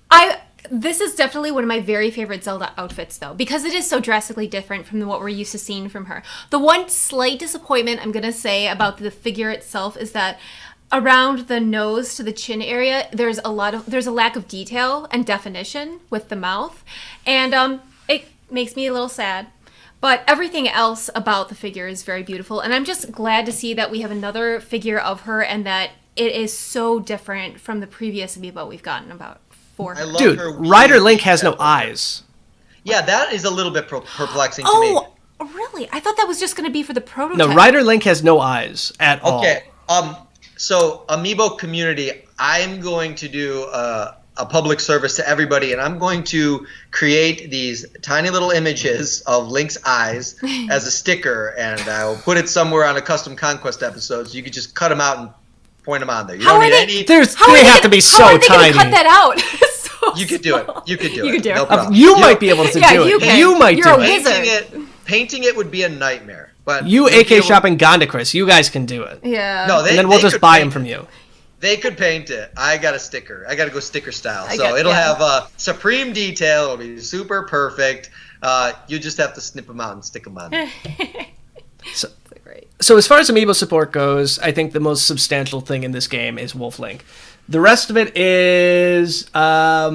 Yeah! This is definitely one of my very favorite Zelda outfits, though, because it is so drastically different from what we're used to seeing from her. The one slight disappointment I'm going to say about the figure itself is that around the nose to the chin area, there's a lack of detail and definition with the mouth, and it makes me a little sad. But everything else about the figure is very beautiful, and I'm just glad to see that we have another figure of her, and that it is so different from the previous amiibo we've gotten about 4. Dude, Rider Link has no eyes. Yeah, that is a little bit perplexing to me. Oh, really? I thought that was just going to be for the prototype. No, Rider Link has no eyes at all. Okay, so Amiibo community, I'm going to do a public service to everybody, and I'm going to create these tiny little images of Link's eyes as a sticker, and I'll put it somewhere on a Custom Conquest episode, so you can just cut them out and point them on there. You don't need any. They have to be so tiny. How are they going to cut that out? You could do it. You could do it. No problem. You might be able to do it. You might do it. Painting it would be a nightmare. But you AK shopping Gondicris, you guys can do it. Yeah. No, and then we'll just buy them from you. They could paint it. I got a sticker. I got to go sticker style. So it'll have supreme detail. It'll be super perfect. You just have to snip them out and stick them on. So as far as Amiibo support goes, I think the most substantial thing in this game is Wolf Link. The rest of it is, I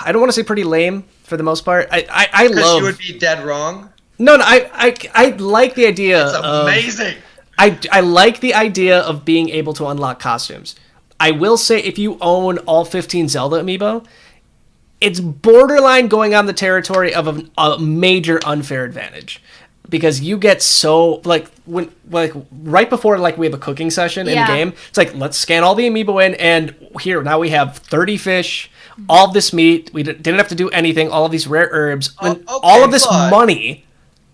don't want to say pretty lame for the most part. I love. Because you would be dead wrong. No, I like the idea. It's amazing. I like the idea of being able to unlock costumes. I will say, if you own all 15 Zelda Amiibo, it's borderline going on the territory of a major unfair advantage. Because you get so right before we have a cooking session in the game, it's like, let's scan all the Amiibo in, and here now we have 30 fish, all this meat. We didn't have to do anything. All of these rare herbs, and all of this money.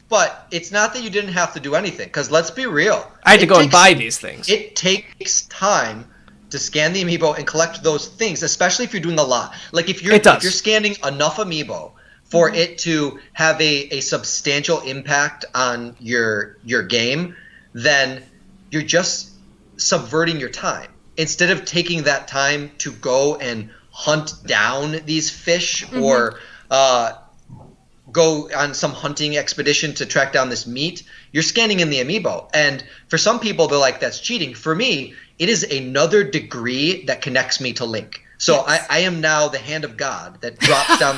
But it's not that you didn't have to do anything. Because let's be real, I had to go and buy these things. It takes time to scan the Amiibo and collect those things, especially if you're doing a lot. Like if you're scanning enough Amiibo for it to have a substantial impact on your game, then you're just subverting your time. Instead of taking that time to go and hunt down these fish or go on some hunting expedition to track down this meat, you're scanning in the Amiibo. And for some people, they're like, that's cheating. For me, it is another degree that connects me to Link. So I am now the hand of God that drops down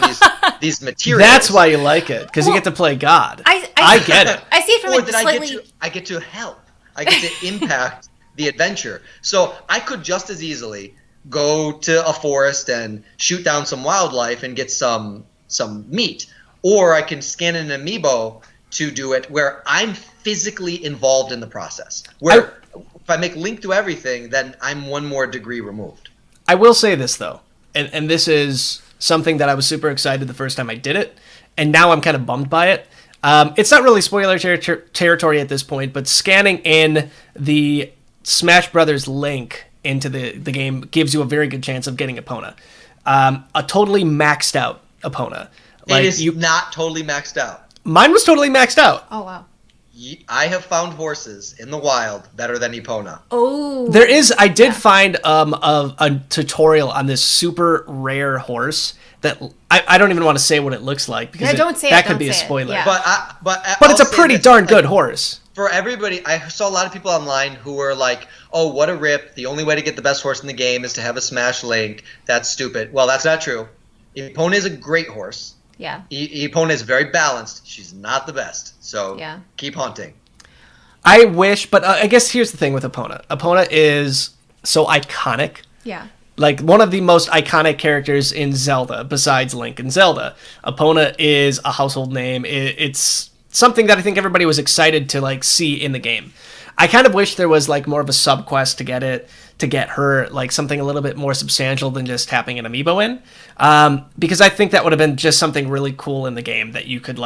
these materials. That's why you like it, because you get to play God. I get it. I see it from slightly... I get to help. I get to impact the adventure. So I could just as easily go to a forest and shoot down some wildlife and get some meat. Or I can scan an Amiibo to do it where I'm physically involved in the process. Where if I make Link do everything, then I'm one more degree removed. I will say this, though, and this is something that I was super excited the first time I did it, and now I'm kind of bummed by it. It's not really spoiler territory at this point, but scanning in the Smash Brothers Link into the game gives you a very good chance of getting Epona. A totally maxed out Epona. It is not totally maxed out. Mine was totally maxed out. Oh, wow. I have found horses in the wild better than Epona. Oh. I did find a tutorial on this super rare horse that I don't even want to say what it looks like because that could be a spoiler. Yeah. But it's a pretty darn good horse. For everybody, I saw a lot of people online who were like, oh, what a rip. The only way to get the best horse in the game is to have a Smash Link. That's stupid. Well, that's not true. Epona is a great horse. Yeah. Epona is very balanced. She's not the best. So keep hunting. I wish, but I guess here's the thing with Epona. Epona is so iconic. Yeah. Like one of the most iconic characters in Zelda besides Link and Zelda. Epona is a household name. It's something that I think everybody was excited to see in the game. I kind of wish there was more of a sub quest to get her, something a little bit more substantial than just tapping an Amiibo in. Because I think that would have been just something really cool in the game that you could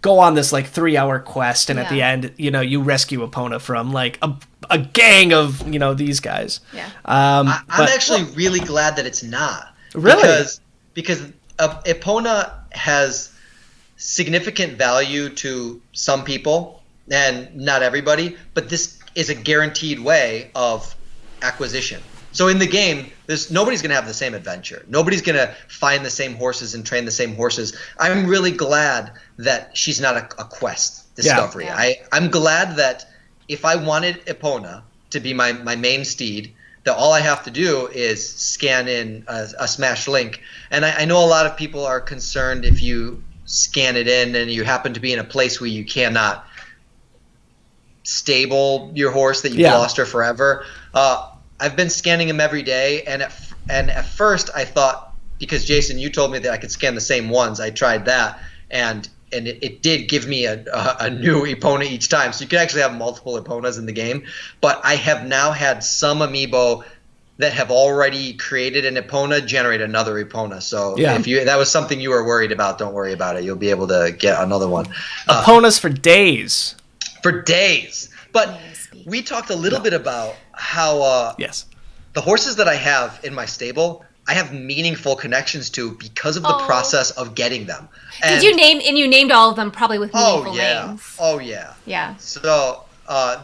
go on this 3-hour quest and at the end, you rescue Epona from a gang of, these guys. Yeah. I'm actually really glad that it's not. Really? Because Epona has significant value to some people and not everybody, but this is a guaranteed way of acquisition. So in the game, nobody's going to have the same adventure. Nobody's going to find the same horses and train the same horses. I'm really glad that she's not a quest discovery. Yeah. I'm glad that if I wanted Epona to be my main steed, that all I have to do is scan in a Smash Link. And I know a lot of people are concerned if you scan it in and you happen to be in a place where you cannot stable your horse, that you've lost her forever. I've been scanning him every day, and at first I thought, because Jason, you told me that I could scan the same ones, I tried that, and it did give me a new Epona each time. So you can actually have multiple Eponas in the game. But I have now had some Amiibo that have already created an Epona generate another Epona. So if that was something you were worried about, don't worry about it. You'll be able to get another one. Eponas for days. For days. But we talked a little bit about how the horses that I have in my stable, I have meaningful connections to because of the process of getting them. And you named all of them probably with meaningful names. Oh yeah. Yeah. So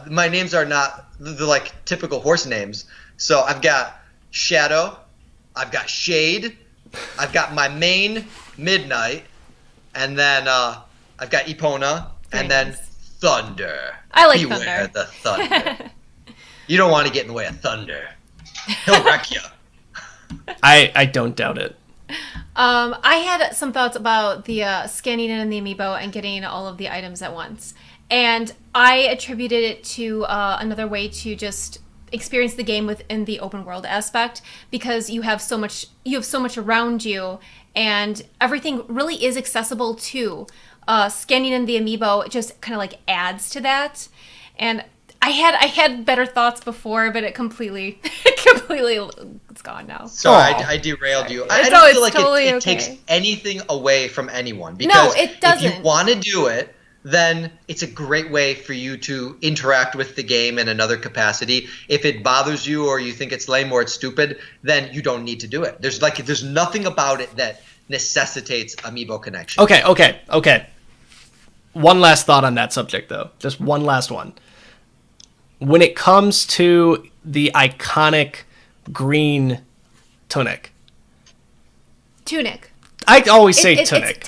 my names are not the typical horse names. So I've got Shadow, I've got Shade, I've got my main Midnight, and then I've got Epona, Very and then nice. Thunder. I like Beware Thunder. the Thunder. You don't want to get in the way of Thunder. He'll wreck you. I don't doubt it. I had some thoughts about the scanning in the Amiibo and getting all of the items at once. And I attributed it to another way to just experience the game within the open world aspect, because you have so much around you, and everything really is accessible too. Scanning in the Amiibo just kind of like adds to that. And I had better thoughts before, but it completely it's gone now. Sorry, Aw. I derailed you. It's I don't feel like totally it okay. takes anything away from anyone. Because it if doesn't. you want to do it, then it's a great way for you to interact with the game in another capacity. If it bothers you or you think it's lame or it's stupid, then you don't need to do it. There's nothing about it that necessitates Amiibo connection. Okay. One last thought on that subject, though. Just one last one. When it comes to the iconic green tunic, I always say tunic.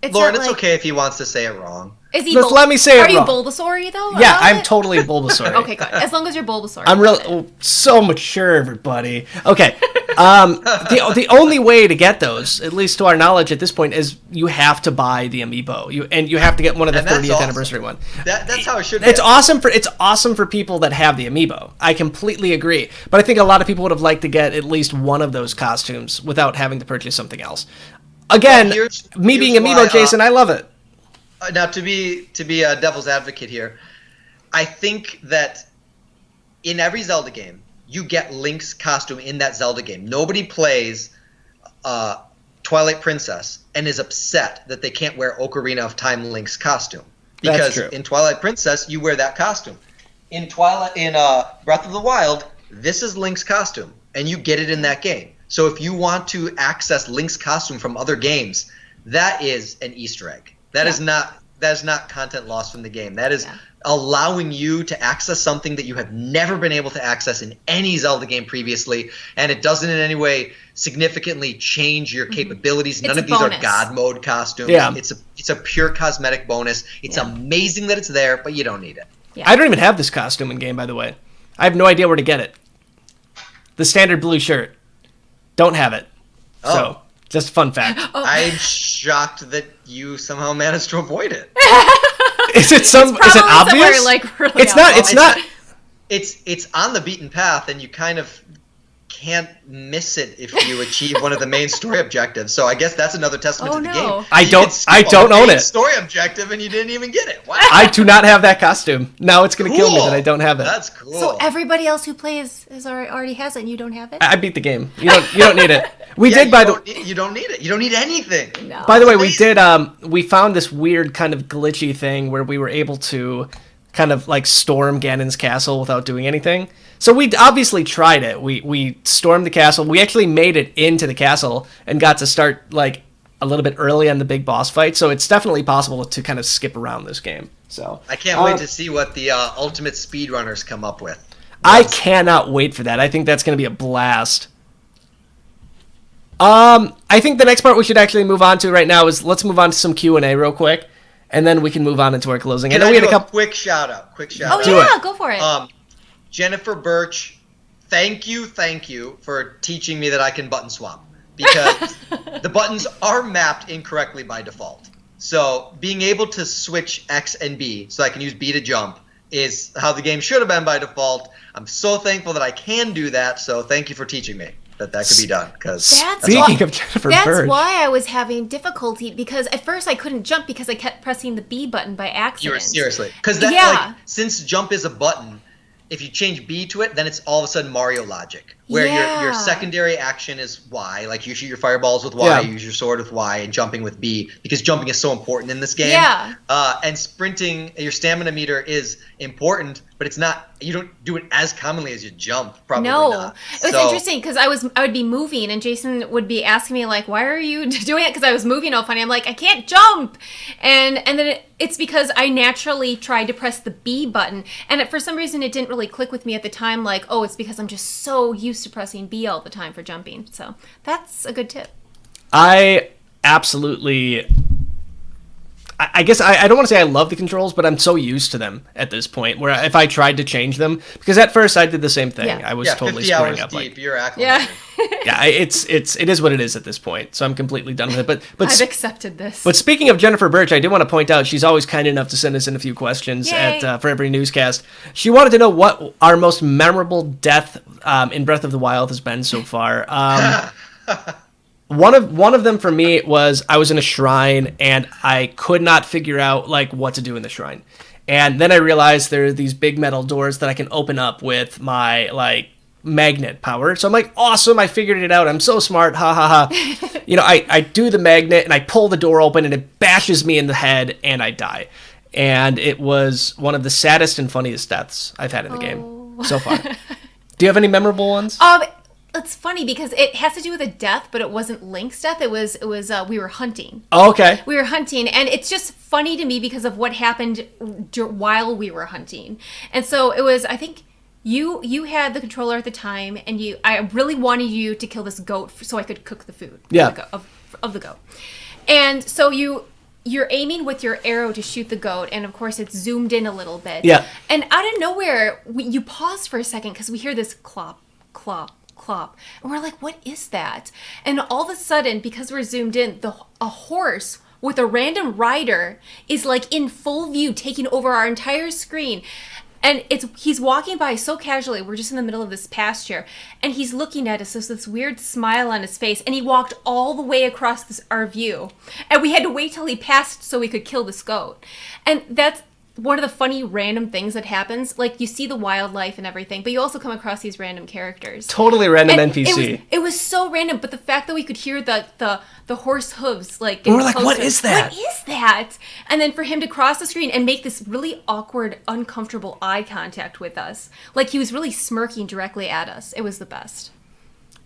It's Lauren, not it's like, okay if he wants to say it wrong. Is he Just let me say it Are you wrong. Bulbasaur though? Yeah, about I'm it? totally Bulbasaur. Okay, good. As long as you're Bulbasaur. I'm real so mature, everybody. Okay. The only way to get those, at least to our knowledge at this point, is you have to buy the Amiibo. You have to get one of the And that's 30th awesome. anniversary one. That's how it should be. It's awesome for people that have the Amiibo. I completely agree. But I think a lot of people would have liked to get at least one of those costumes without having to purchase something else. Again, me being here's Amiibo why, Jason, I love it. Now, to be a devil's advocate here, I think that in every Zelda game, you get Link's costume in that Zelda game. Nobody plays Twilight Princess and is upset that they can't wear Ocarina of Time Link's costume, That's because true. in Twilight Princess you wear that costume. In Breath of the Wild, this is Link's costume, and you get it in that game. So if you want to access Link's costume from other games, that is an Easter egg. That is not content lost from the game. That is allowing you to access something that you have never been able to access in any Zelda game previously, and it doesn't in any way significantly change your capabilities. None It's of a these are bonus. God mode costumes. Yeah. It's a pure cosmetic bonus. It's amazing that it's there, but you don't need it. Yeah. I don't even have this costume in game, by the way. I have no idea where to get it. The standard blue shirt. Don't have it. So, just a fun fact. I'm shocked that you somehow managed to avoid it. Is it is it Probably obvious? somewhere, like, really It's not. obvious. It's not. It's on the beaten path, and you kind of can't miss it if you achieve one of the main story objectives. So I guess that's another testament Oh, to the no. game. I You don't- could skip I a don't own main it. Story objective, and you didn't even get it. Wow. I do not have that costume. Now it's going to kill me Cool. that I don't have it. That's cool. So everybody else who plays already has it, and you don't have it. I beat the game. You don't need it. We Yeah, did you don't need it. You don't need anything. No. By the way, we amazing. did. We found this weird kind of glitchy thing where we were able to kind of like storm Ganon's castle without doing anything. So we obviously tried it. We stormed the castle. We actually made it into the castle and got to start like a little bit early on the big boss fight. So it's definitely possible to kind of skip around this game. So I can't wait to see what the ultimate speedrunners come up with. I cannot wait for that. I think that's going to be a blast. I think the next part we should actually move on to right now is let's move on to some Q&A real quick, and then we can move on into our closing. Can I know I we do had a couple. quick shout out? Oh Do yeah, it. go for it. Jennifer Birch, thank you for teaching me that I can button swap, because the buttons are mapped incorrectly by default. So being able to switch X and B so I can use B to jump is how the game should have been by default. I'm so thankful that I can do that, so thank you for teaching me that could be done. Because Speaking of Jennifer That's Birch, why I was having difficulty, because at first I couldn't jump because I kept pressing the B button by accident. seriously, because that Yeah. since jump is a button, if you change B to it, then it's all of a sudden Mario logic, where your Yeah. secondary action is Y, like you shoot your fireballs with Y, Yeah. you use your sword with Y, and jumping with B, because jumping is so important in this game. Yeah. And sprinting, your stamina meter is important, but it's not. You don't do it as commonly as you jump. Probably No, not. it was interesting because I would be moving and Jason would be asking me like, "Why are you doing it?" Because I was moving all funny. I'm like, "I can't jump," and then it's because I naturally tried to press the B button, and for some reason it didn't really click with me at the time. Like, oh, it's because I'm just so used to pressing B all the time for jumping. So that's a good tip. I absolutely... I guess I don't want to say I love the controls, but I'm so used to them at this point, where if I tried to change them... Because at first I did the same thing. Yeah. I was totally 50 screwing hours up. deep, Like, you're acclimated. Yeah. it is what it is at this point, so I'm completely done with it. But I've accepted this. But speaking of Jennifer Birch, I did want to point out she's always kind enough to send us in a few questions Yay. for every newscast. She wanted to know what our most memorable death in Breath of the Wild has been so far. One of them for me was I was in a shrine and I could not figure out like what to do in the shrine. And then I realized there are these big metal doors that I can open up with my like magnet power. So I'm like, awesome, I figured it out. I'm so smart. Ha ha ha. I do the magnet and I pull the door open and it bashes me in the head and I die. And it was one of the saddest and funniest deaths I've had in the game so far. Do you have any memorable ones? It's funny because it has to do with a death, but it wasn't Link's death. It was we were hunting. Oh, okay. We were hunting, and it's just funny to me because of what happened while we were hunting. And so it was, I think you had the controller at the time, and I really wanted you to kill this goat so I could cook the food. Yeah. Of the goat. And so you're aiming with your arrow to shoot the goat, and of course it's zoomed in a little bit. Yeah. And out of nowhere, you pause for a second because we hear this clop, clop, clop, and we're like, what is that? And all of a sudden, because we're zoomed in, a horse with a random rider is like in full view, taking over our entire screen. And he's walking by so casually. We're just in the middle of this pasture, and he's looking at us with this weird smile on his face. And he walked all the way across our view, and we had to wait till he passed so we could kill this goat. And that's one of the funny random things that happens. Like, you see the wildlife and everything, but you also come across these random characters. Totally random And NPC. It was so random, but the fact that we could hear the horse hooves, like, And we're like, closer, what is that? What is that? And then for him to cross the screen and make this really awkward, uncomfortable eye contact with us, like he was really smirking directly at us. It was the best.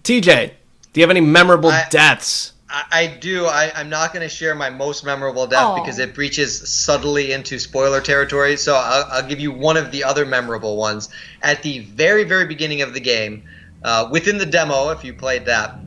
TJ, do you have any memorable deaths? I do. I'm not going to share my most memorable death because it breaches subtly into spoiler territory. So I'll give you one of the other memorable ones. At the very, very beginning of the game, within the demo, if you played that,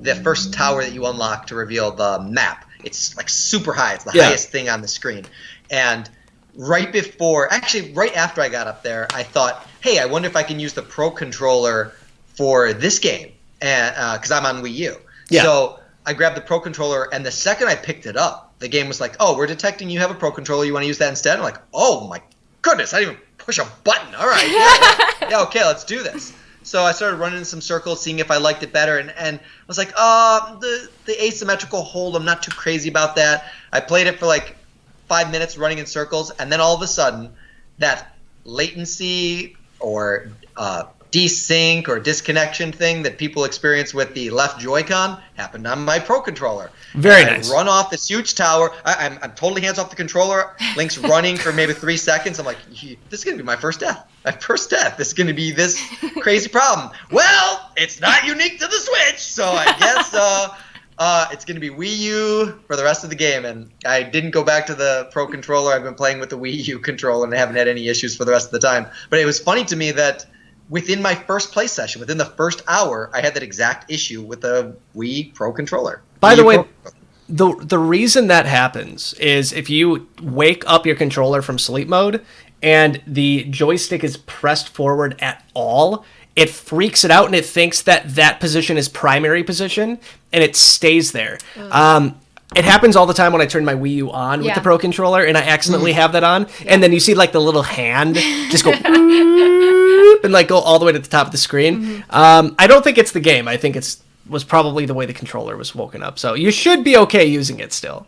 the first tower that you unlock to reveal the map, it's like super high. It's the highest thing on the screen. And right after I got up there, I thought, hey, I wonder if I can use the Pro Controller for this game, because I'm on Wii U. Yeah. So I grabbed the Pro Controller, and the second I picked it up, the game was like, oh, we're detecting you have a Pro Controller. You want to use that instead? I'm like, oh, my goodness. I didn't even push a button. All right. Yeah, okay, let's do this. So I started running in some circles, seeing if I liked it better, and I was like, the asymmetrical hold, I'm not too crazy about that. I played it for like 5 minutes running in circles, and then all of a sudden, that latency or desync or disconnection thing that people experience with the left Joy-Con happened on my Pro Controller. Very nice. I run off this huge tower. I'm totally hands off the controller. Link's running for maybe 3 seconds. I'm like, this is going to be my first death. My first death. This is going to be this crazy problem. Well, it's not unique to the Switch, so I guess it's going to be Wii U for the rest of the game. And I didn't go back to the Pro Controller. I've been playing with the Wii U controller and I haven't had any issues for the rest of the time. But it was funny to me that within my first play session, within the first hour, I had that exact issue with the Wii Pro Controller. By the way, the reason that happens is if you wake up your controller from sleep mode and the joystick is pressed forward at all, it freaks it out and it thinks that position is primary position and it stays there. It happens all the time when I turn my Wii U on with the Pro Controller and I accidentally have that on. Yeah. And then you see like the little hand just go and like go all the way to the top of the screen. I don't think it's the game. I think was probably the way the controller was woken up. So you should be okay using it still.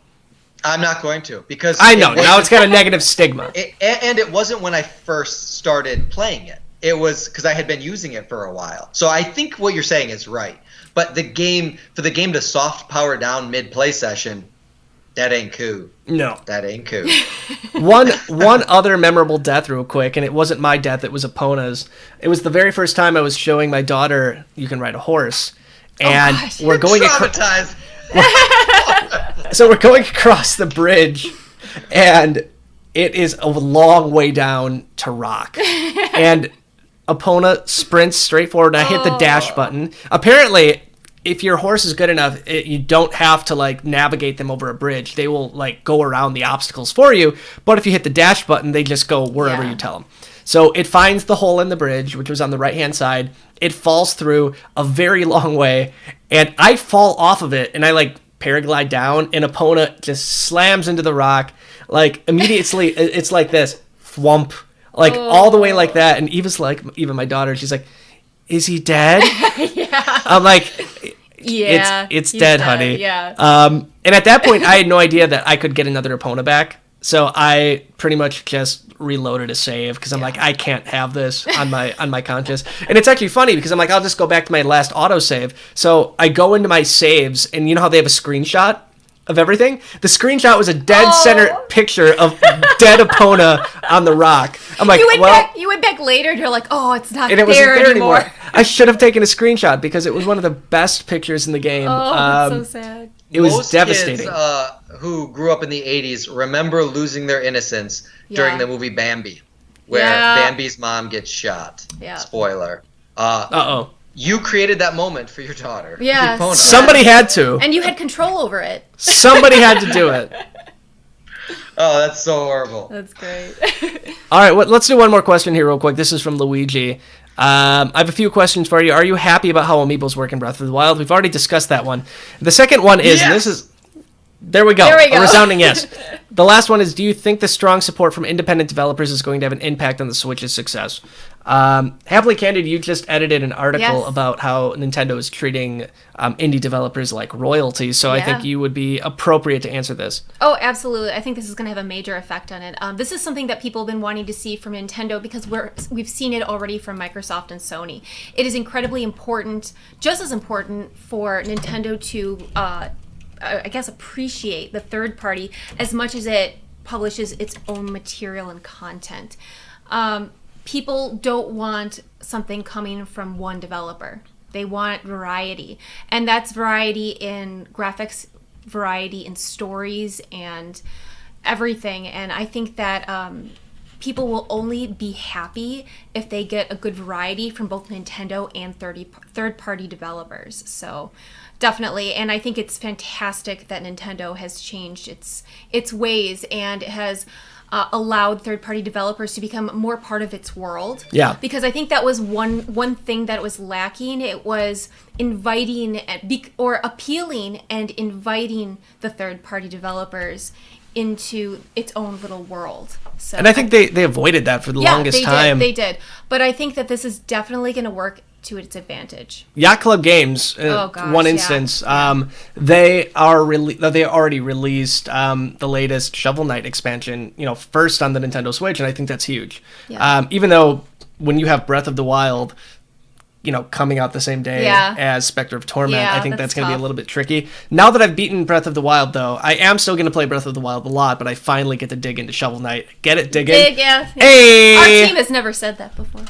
I'm not going to because I know now it's got a negative stigma. And it wasn't when I first started playing it. It was because I had been using it for a while. So I think what you're saying is right. But for the game to soft power down mid-play session, that ain't cool. No. That ain't cool. One other memorable death real quick, and it wasn't my death, it was Epona's. It was the very first time I was showing my daughter you can ride a horse. And we're going traumatized. So we're going across the bridge, and it is a long way down to rock. And Epona sprints straight forward, and I hit the dash button. Apparently, if your horse is good enough, you don't have to like navigate them over a bridge. They will like go around the obstacles for you. But if you hit the dash button, they just go wherever you tell them. So it finds the hole in the bridge, which was on the right-hand side. It falls through a very long way, and I fall off of it, and I like paraglide down, and Epona just slams into the rock. Like immediately, it's like this, thwump, like all the way like that. And Eva's like, even my daughter, she's like, "Is he dead?" I'm like, "Yeah, it's dead, honey." Yeah. And at that point, I had no idea that I could get another Epona back. So I pretty much just reloaded a save because I'm like, I can't have this on my conscience. And it's actually funny because I'm like, I'll just go back to my last autosave. So I go into my saves, and you know how they have a screenshot of everything? The screenshot was a dead center picture of dead Epona on the rock. I'm like, you went back later, and you're like, oh, it's not and it wasn't there anymore. I should have taken a screenshot because it was one of the best pictures in the game. Oh, that's so sad. It was devastating. Kids, who grew up in the 80s remember losing their innocence during the movie Bambi, where Bambi's mom gets shot. Yeah. Spoiler. You created that moment for your daughter. Yeah. Somebody had to. And you had control over it. Somebody had to do it. Oh, that's so horrible. That's great. All right, let's do one more question here real quick. This is from Luigi. I have a few questions for you. Are you happy about how Amiibos work in Breath of the Wild? We've already discussed that one. The second one is, and this is... There we go. A resounding yes. The last one is, do you think the strong support from independent developers is going to have an impact on the Switch's success? Happily Candied, you just edited an article about how Nintendo is treating indie developers like royalty, so I think you would be appropriate to answer this. Oh, absolutely. I think this is going to have a major effect on it. This is something that people have been wanting to see from Nintendo because we've seen it already from Microsoft and Sony. It is incredibly important, just as important for Nintendo to... I guess appreciate the third party as much as it publishes its own material and content. People don't want something coming from one developer. They want variety. And that's variety in graphics, variety in stories, and everything. And I think that people will only be happy if they get a good variety from both Nintendo and third-party developers. So... definitely, and I think it's fantastic that Nintendo has changed its ways and has allowed third-party developers to become more part of its world. Yeah. Because I think that was one thing that was lacking. It was inviting or appealing and inviting the third-party developers into its own little world. So, and I think they avoided that for the longest time. They did. But I think that this is definitely going to work to its advantage. Yacht Club Games, one instance, they already released the latest Shovel Knight expansion, first on the Nintendo Switch, and I think that's huge. Yeah. Even though when you have Breath of the Wild, coming out the same day as Spectre of Torment, I think that's going to be a little bit tricky. Now that I've beaten Breath of the Wild, though, I am still going to play Breath of the Wild a lot, but I finally get to dig into Shovel Knight. Get it? Dig in? Dig, yeah. Hey! Our team has never said that before.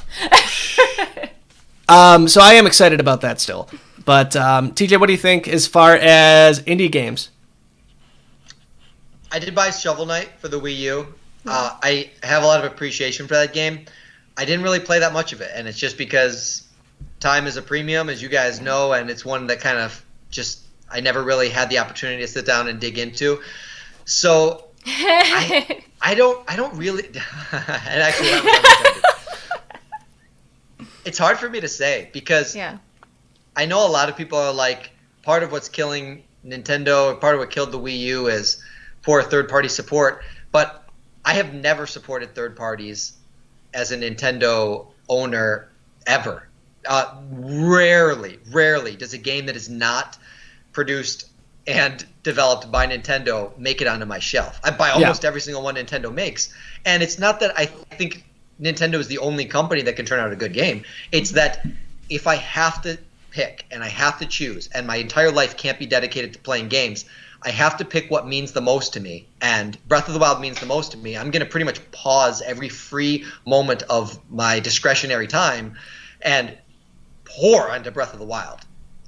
So I am excited about that still. But TJ, what do you think as far as indie games? I did buy Shovel Knight for the Wii U. I have a lot of appreciation for that game. I didn't really play that much of it, and it's just because time is a premium, as you guys know, and it's one that kind of just I never really had the opportunity to sit down and dig into. So I don't really. And actually, it's hard for me to say because I know a lot of people are like, part of what's killing Nintendo, or part of what killed the Wii U is poor third-party support. But I have never supported third parties as a Nintendo owner ever. Rarely does a game that is not produced and developed by Nintendo make it onto my shelf. I buy almost every single one Nintendo makes. And it's not that I think Nintendo is the only company that can turn out a good game. It's that if I have to pick and I have to choose, and my entire life can't be dedicated to playing games, I have to pick what means the most to me. And Breath of the Wild means the most to me. I'm going to pretty much pause every free moment of my discretionary time and pour onto Breath of the Wild.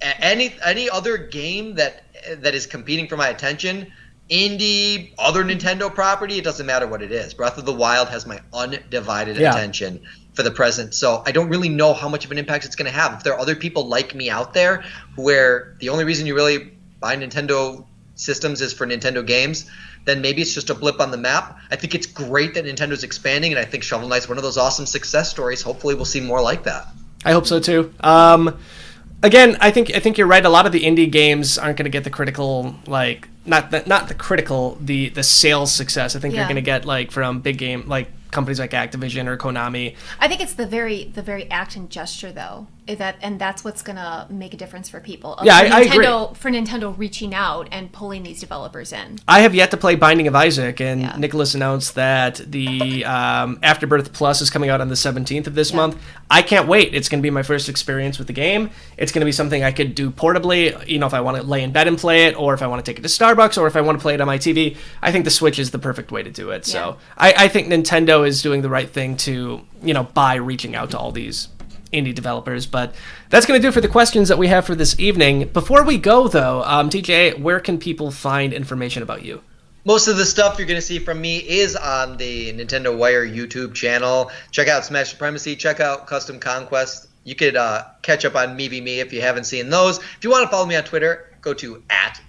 Any other game that is competing for my attention indie, other Nintendo property, it doesn't matter what it is. Breath of the Wild has my undivided attention for the present. So I don't really know how much of an impact it's going to have. If there are other people like me out there where the only reason you really buy Nintendo systems is for Nintendo games, then maybe it's just a blip on the map. I think it's great that Nintendo's expanding, and I think Shovel Knight's one of those awesome success stories. Hopefully we'll see more like that. I hope so too. Again, I think you're right. A lot of the indie games aren't going to get the critical, like, not the critical, the sales success. I think you're going to get, like, from big game, like companies like Activision or Konami. I think it's the very act and gesture, though, and that's what's gonna make a difference for people. I agree. For Nintendo reaching out and pulling these developers in. I have yet to play Binding of Isaac, and Nicholas announced that the Afterbirth Plus is coming out on the 17th of this month. I can't wait. It's going to be my first experience with the game. It's going to be something I could do portably, you know, if I want to lay in bed and play it, or if I want to take it to Starbucks, or if I want to play it on my TV. I think the Switch is the perfect way to do it. So I think Nintendo is doing the right thing to, you know, by reaching out to all these indie developers. But that's going to do it for the questions that we have for this evening. Before we go, though, TJ, where can people find information about you? Most of the stuff you're going to see from me is on the Nintendo Wire YouTube channel. Check out Smash Supremacy. Check out Custom Conquest. You could catch up on Me if you haven't seen those. If you want to follow me on Twitter, go to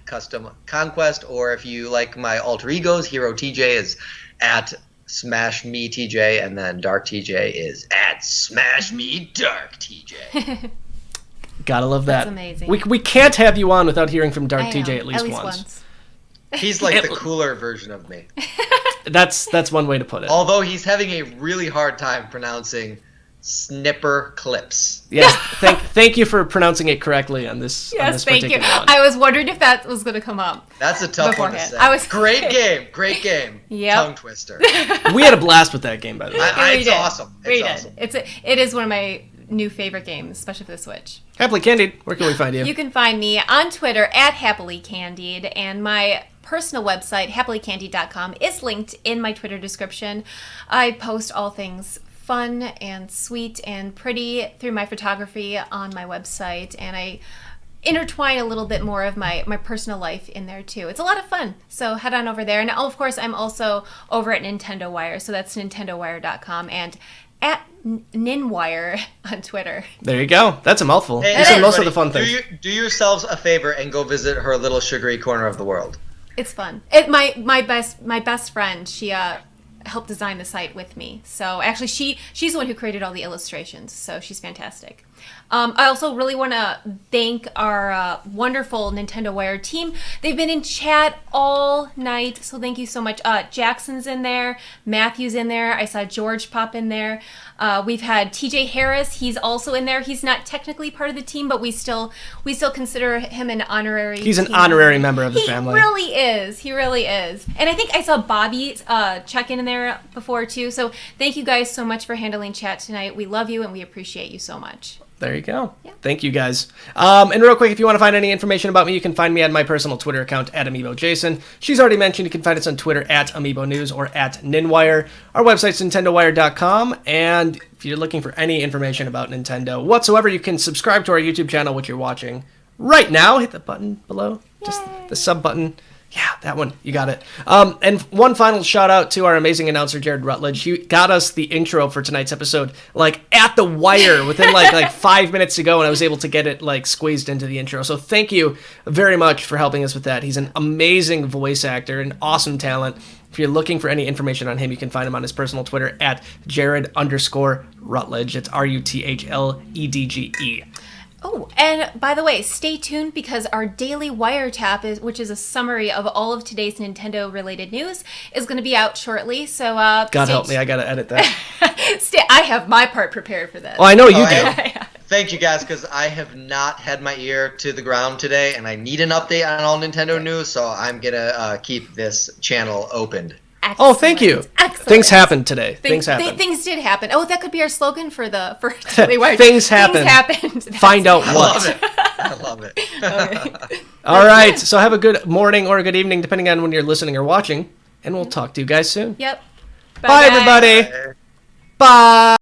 @CustomConquest. Or if you like my alter egos, Hero TJ is @SmashMeTJ, and then Dark TJ is @SmashMeDarkTJ. Gotta love that. That's amazing. We can't have you on without hearing from Dark TJ at least once. He's like the cooler version of me. That's one way to put it. Although he's having a really hard time pronouncing snipper clips. Yes, thank you for pronouncing it correctly on this. Yes, on this thank you. one. I was wondering if that was going to come up. That's a tough one to beforehand. say. Great game. Yep. Tongue twister. We had a blast with that game, by the way. It's awesome. It is one of my new favorite games, especially for the Switch. Happily Candied, where can we find you? You can find me on Twitter @HappilyCandied, and my personal website, happilycandied.com, is linked in my Twitter description. I post all things fun and sweet and pretty through my photography on my website, and I intertwine a little bit more of my personal life in there too. It's a lot of fun, so head on over there. And of course, I'm also over at Nintendo Wire, so that's nintendowire.com, and @Ninwire on Twitter. There you go. That's a mouthful. Hey, These are most of the fun things. Do yourselves a favor and go visit her little sugary corner of the world. It's fun. My best friend, she helped design the site with me. So actually, she's the one who created all the illustrations. So she's fantastic. I also really want to thank our wonderful Nintendo Wire team. They've been in chat all night, so thank you so much. Jackson's in there, Matthew's in there. I saw George pop in there. We've had TJ Harris. He's also in there. He's not technically part of the team, but we still consider him an honorary. He's an honorary member of the family. He really is. He really is. And I think I saw Bobby check in there before too. So thank you guys so much for handling chat tonight. We love you and we appreciate you so much. There you go. Yeah. Thank you, guys. And real quick, if you want to find any information about me, you can find me at my personal Twitter account, @AmiiboJason. She's already mentioned you can find us on Twitter @AmiiboNews or @Ninwire. Our website's nintendowire.com, and if you're looking for any information about Nintendo whatsoever, you can subscribe to our YouTube channel, which you're watching right now. Hit the button below, just the sub button. Yeah, that one. You got it. And one final shout out to our amazing announcer, Jared Rutledge. He got us the intro for tonight's episode, like, at the wire within like 5 minutes ago, and I was able to get it, like, squeezed into the intro. So thank you very much for helping us with that. He's an amazing voice actor, an awesome talent. If you're looking for any information on him, you can find him on his personal Twitter @Jared_Rutledge. It's RUTHLEDGE. Oh, and by the way, stay tuned because our daily wiretap, which is a summary of all of today's Nintendo-related news, is going to be out shortly. So, God help me, I got to edit that. I have my part prepared for this. Oh, I know you do. Thank you, guys, because I have not had my ear to the ground today, and I need an update on all Nintendo news, so I'm going to keep this channel opened. Excellent. Oh, thank you. Excellent. Things happened today. Things happened. Things did happen. Oh, that could be our slogan for Daily Wire. Things happened. Find out what. I love it. Okay. All right. So have a good morning or a good evening, depending on when you're listening or watching. And we'll talk to you guys soon. Yep. Bye, everybody. Bye.